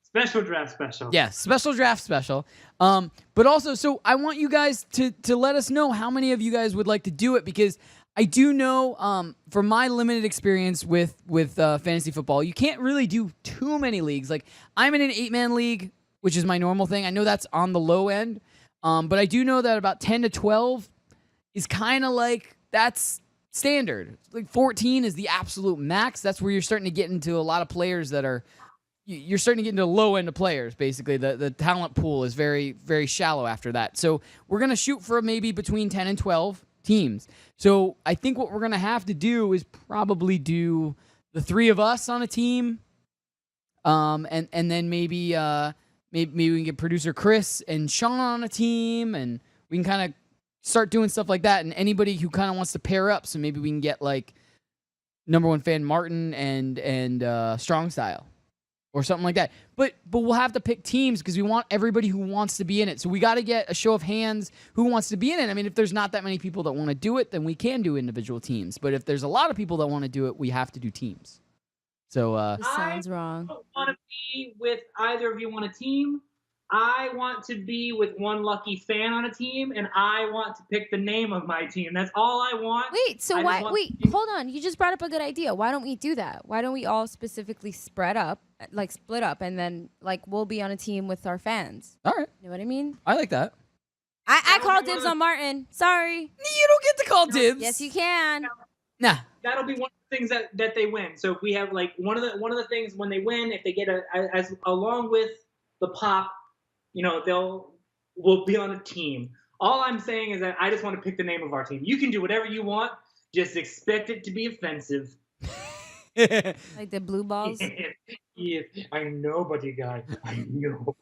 Speaker 3: Special draft special.
Speaker 1: Yes, special draft special. But also, so I want you guys to let us know how many of you guys would like to do it, because I do know from my limited experience with fantasy football, you can't really do too many leagues. Like I'm in an 8-man league, which is my normal thing. I know that's on the low end, but I do know that about 10 to 12 is kind of like that's standard. Like 14 is the absolute max. That's where you're starting to get into a lot of players that are. You're starting to get into the low end of players, basically. The talent pool is very, very shallow after that. So we're going to shoot for maybe between 10 and 12 teams. So I think what we're going to have to do is probably do the three of us on a team. And then maybe we can get producer Chris and Sean on a team, and we can kind of start doing stuff like that. And anybody who kind of wants to pair up, so maybe we can get like number one fan Martin and Strong Style. Or something like that. But we'll have to pick teams because we want everybody who wants to be in it. So we got to get a show of hands who wants to be in it. I mean, if there's not that many people that want to do it, then we can do individual teams. But if there's a lot of people that want to do it, we have to do teams. So
Speaker 2: this sounds wrong.
Speaker 3: I don't want to be with either of you on a team. I want to be with one lucky fan on a team, and I want to pick the name of my team. That's all I want.
Speaker 2: Wait, hold on. You just brought up a good idea. Why don't we do that? Why don't we all specifically spread up like split up, and then like we'll be on a team with our fans.
Speaker 1: All right.
Speaker 2: You know what I mean?
Speaker 1: I like that.
Speaker 2: I called dibs on Martin. Sorry.
Speaker 1: You don't get to call dibs.
Speaker 2: Yes, you can.
Speaker 1: Nah.
Speaker 3: That'll be one of the things that they win. So if we have like one of the things when they win, if they get as along with the pop, we'll be on a team. All I'm saying is that I just want to pick the name of our team. You can do whatever you want. Just expect it to be offensive.
Speaker 2: Like the blue balls.
Speaker 3: Yeah, I'm nobody, guy. I know.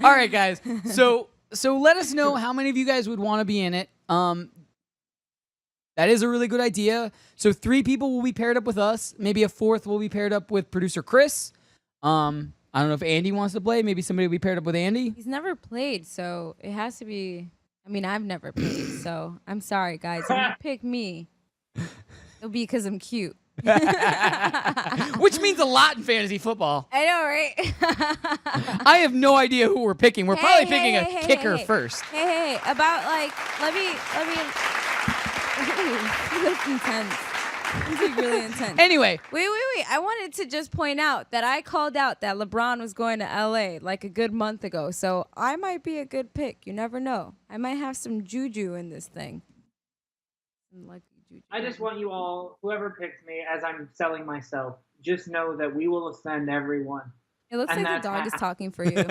Speaker 1: All right, guys. So let us know how many of you guys would want to be in it. That is a really good idea. So 3 people will be paired up with us. Maybe a 4th will be paired up with producer Chris. I don't know if Andy wants to play. Maybe somebody will be paired up with Andy.
Speaker 2: He's never played, so it has to be. I mean, I've never played, so I'm sorry, guys. If you pick me, it'll be because I'm cute.
Speaker 1: Which means a lot in fantasy football.
Speaker 2: I know, right?
Speaker 1: I have no idea who we're picking. We're probably picking a kicker first.
Speaker 2: Hey, about like, let me. Ooh, that's intense. This is really intense.
Speaker 1: Anyway.
Speaker 2: Wait. I wanted to just point out that I called out that LeBron was going to LA like a good month ago. So I might be a good pick. You never know. I might have some juju in this thing.
Speaker 3: I just want you all, whoever picks me, as I'm selling myself, just know that we will offend everyone.
Speaker 2: It looks
Speaker 3: And
Speaker 2: like the dog is talking for you.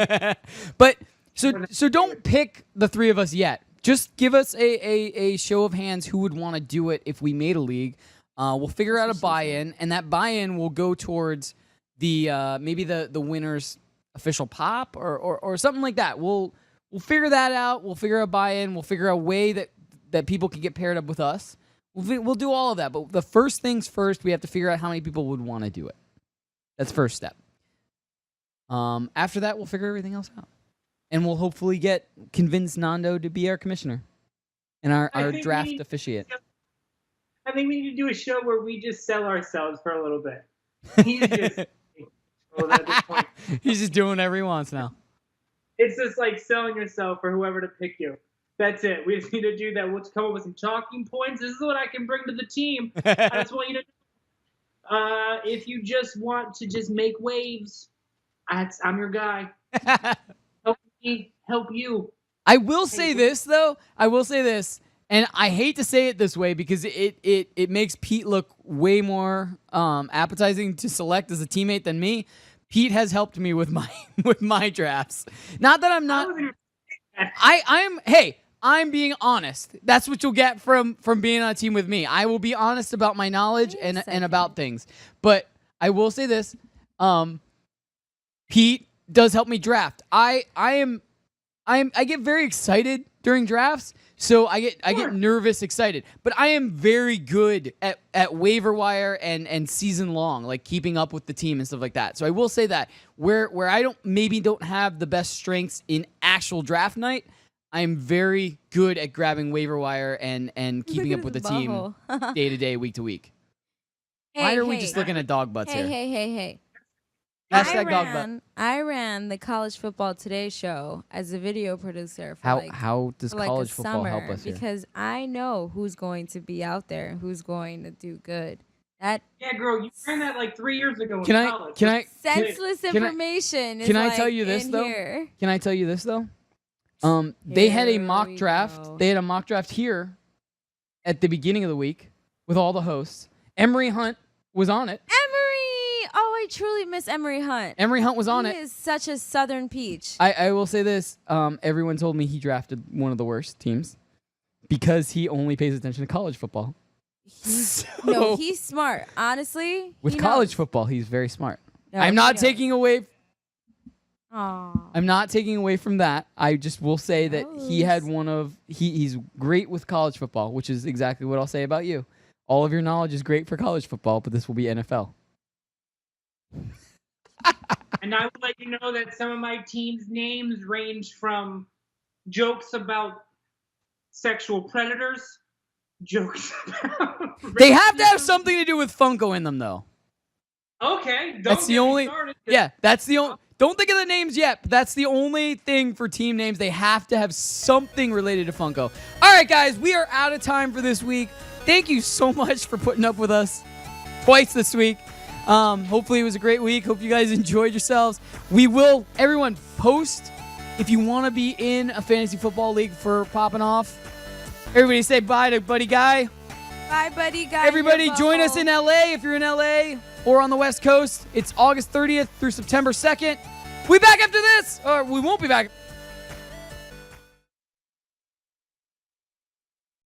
Speaker 1: But so don't pick the 3 of us yet. Just give us a show of hands who would want to do it if we made a league. We'll figure out a buy-in, and that buy-in will go towards the maybe the winner's official pop or something like that. We'll figure that out. We'll figure out a buy-in. We'll figure out a way that people can get paired up with us. We'll do all of that. But the first things first, we have to figure out how many people would want to do it. That's first step. After that, we'll figure everything else out. And we'll hopefully convince Nando to be our commissioner and our draft officiate.
Speaker 3: I think we need to do a show where we just sell ourselves for a little bit. He's just at this point.
Speaker 1: He's just doing whatever he wants now.
Speaker 3: It's just like selling yourself for whoever to pick you. That's it. We just need to do that. We'll come up with some talking points. This is what I can bring to the team. I just want you to if you just want to just make waves, I'm your guy. Help me, help you.
Speaker 1: I will say this, though. And I hate to say it this way because it makes Pete look way more appetizing to select as a teammate than me. Pete has helped me with my drafts. Not that I'm not. I'm being honest. That's what you'll get from being on a team with me. I will be honest about my knowledge and about things. But I will say this. Pete does help me draft. I get very excited during drafts. So I get nervous, excited, but I am very good at waiver wire and season long, like keeping up with the team and stuff like that. So I will say that where I don't have the best strengths in actual draft night, I am very good at grabbing waiver wire and keeping up with the team day to day, week to week. Why are we just looking at dog butts here?
Speaker 2: Hey.
Speaker 1: Hashtag dog butt.
Speaker 2: I ran the College Football Today show as a video producer.
Speaker 1: How does college
Speaker 2: a
Speaker 1: football
Speaker 2: summer
Speaker 1: help us here?
Speaker 2: Because I know who's going to be out there, who's going to do good.
Speaker 3: Yeah, girl, you ran that like 3 years ago in college.
Speaker 2: Senseless information.
Speaker 1: Can I tell you this though? Can I tell you this though? They had a mock draft. They had a mock draft here at the beginning of the week with all the hosts. Emery Hunt was on it.
Speaker 2: Oh, I truly miss Emery Hunt.
Speaker 1: Emery Hunt was on it.
Speaker 2: He is such a Southern peach.
Speaker 1: I will say this. Everyone told me he drafted one of the worst teams because he only pays attention to college football.
Speaker 2: No, he's smart. Honestly.
Speaker 1: With college football, he's very smart.
Speaker 2: No,
Speaker 1: I'm not taking away.
Speaker 2: Aww.
Speaker 1: I'm not taking away from that. I just will say that he had he's great with college football, which is exactly what I'll say about you. All of your knowledge is great for college football, but this will be NFL.
Speaker 3: And I will let you know that some of my team's names range from jokes about sexual predators, jokes about...
Speaker 1: They have to have something to do with Funko in them, though.
Speaker 3: Okay.
Speaker 1: That's the only... Yeah, that's the only... Don't think of the names yet, but that's the only thing for team names. They have to have something related to Funko. All right, guys, we are out of time for this week. Thank you so much for putting up with us twice this week. Hopefully it was a great week. Hope you guys enjoyed yourselves. We will, everyone, post if you want to be in a fantasy football league for Poppin' Off. Everybody say bye to Buddy Guy.
Speaker 2: Bye, Buddy Guy.
Speaker 1: Everybody join us in LA if you're in LA or on the West Coast. It's August 30th through September 2nd. We'll be back after this, or we won't be back.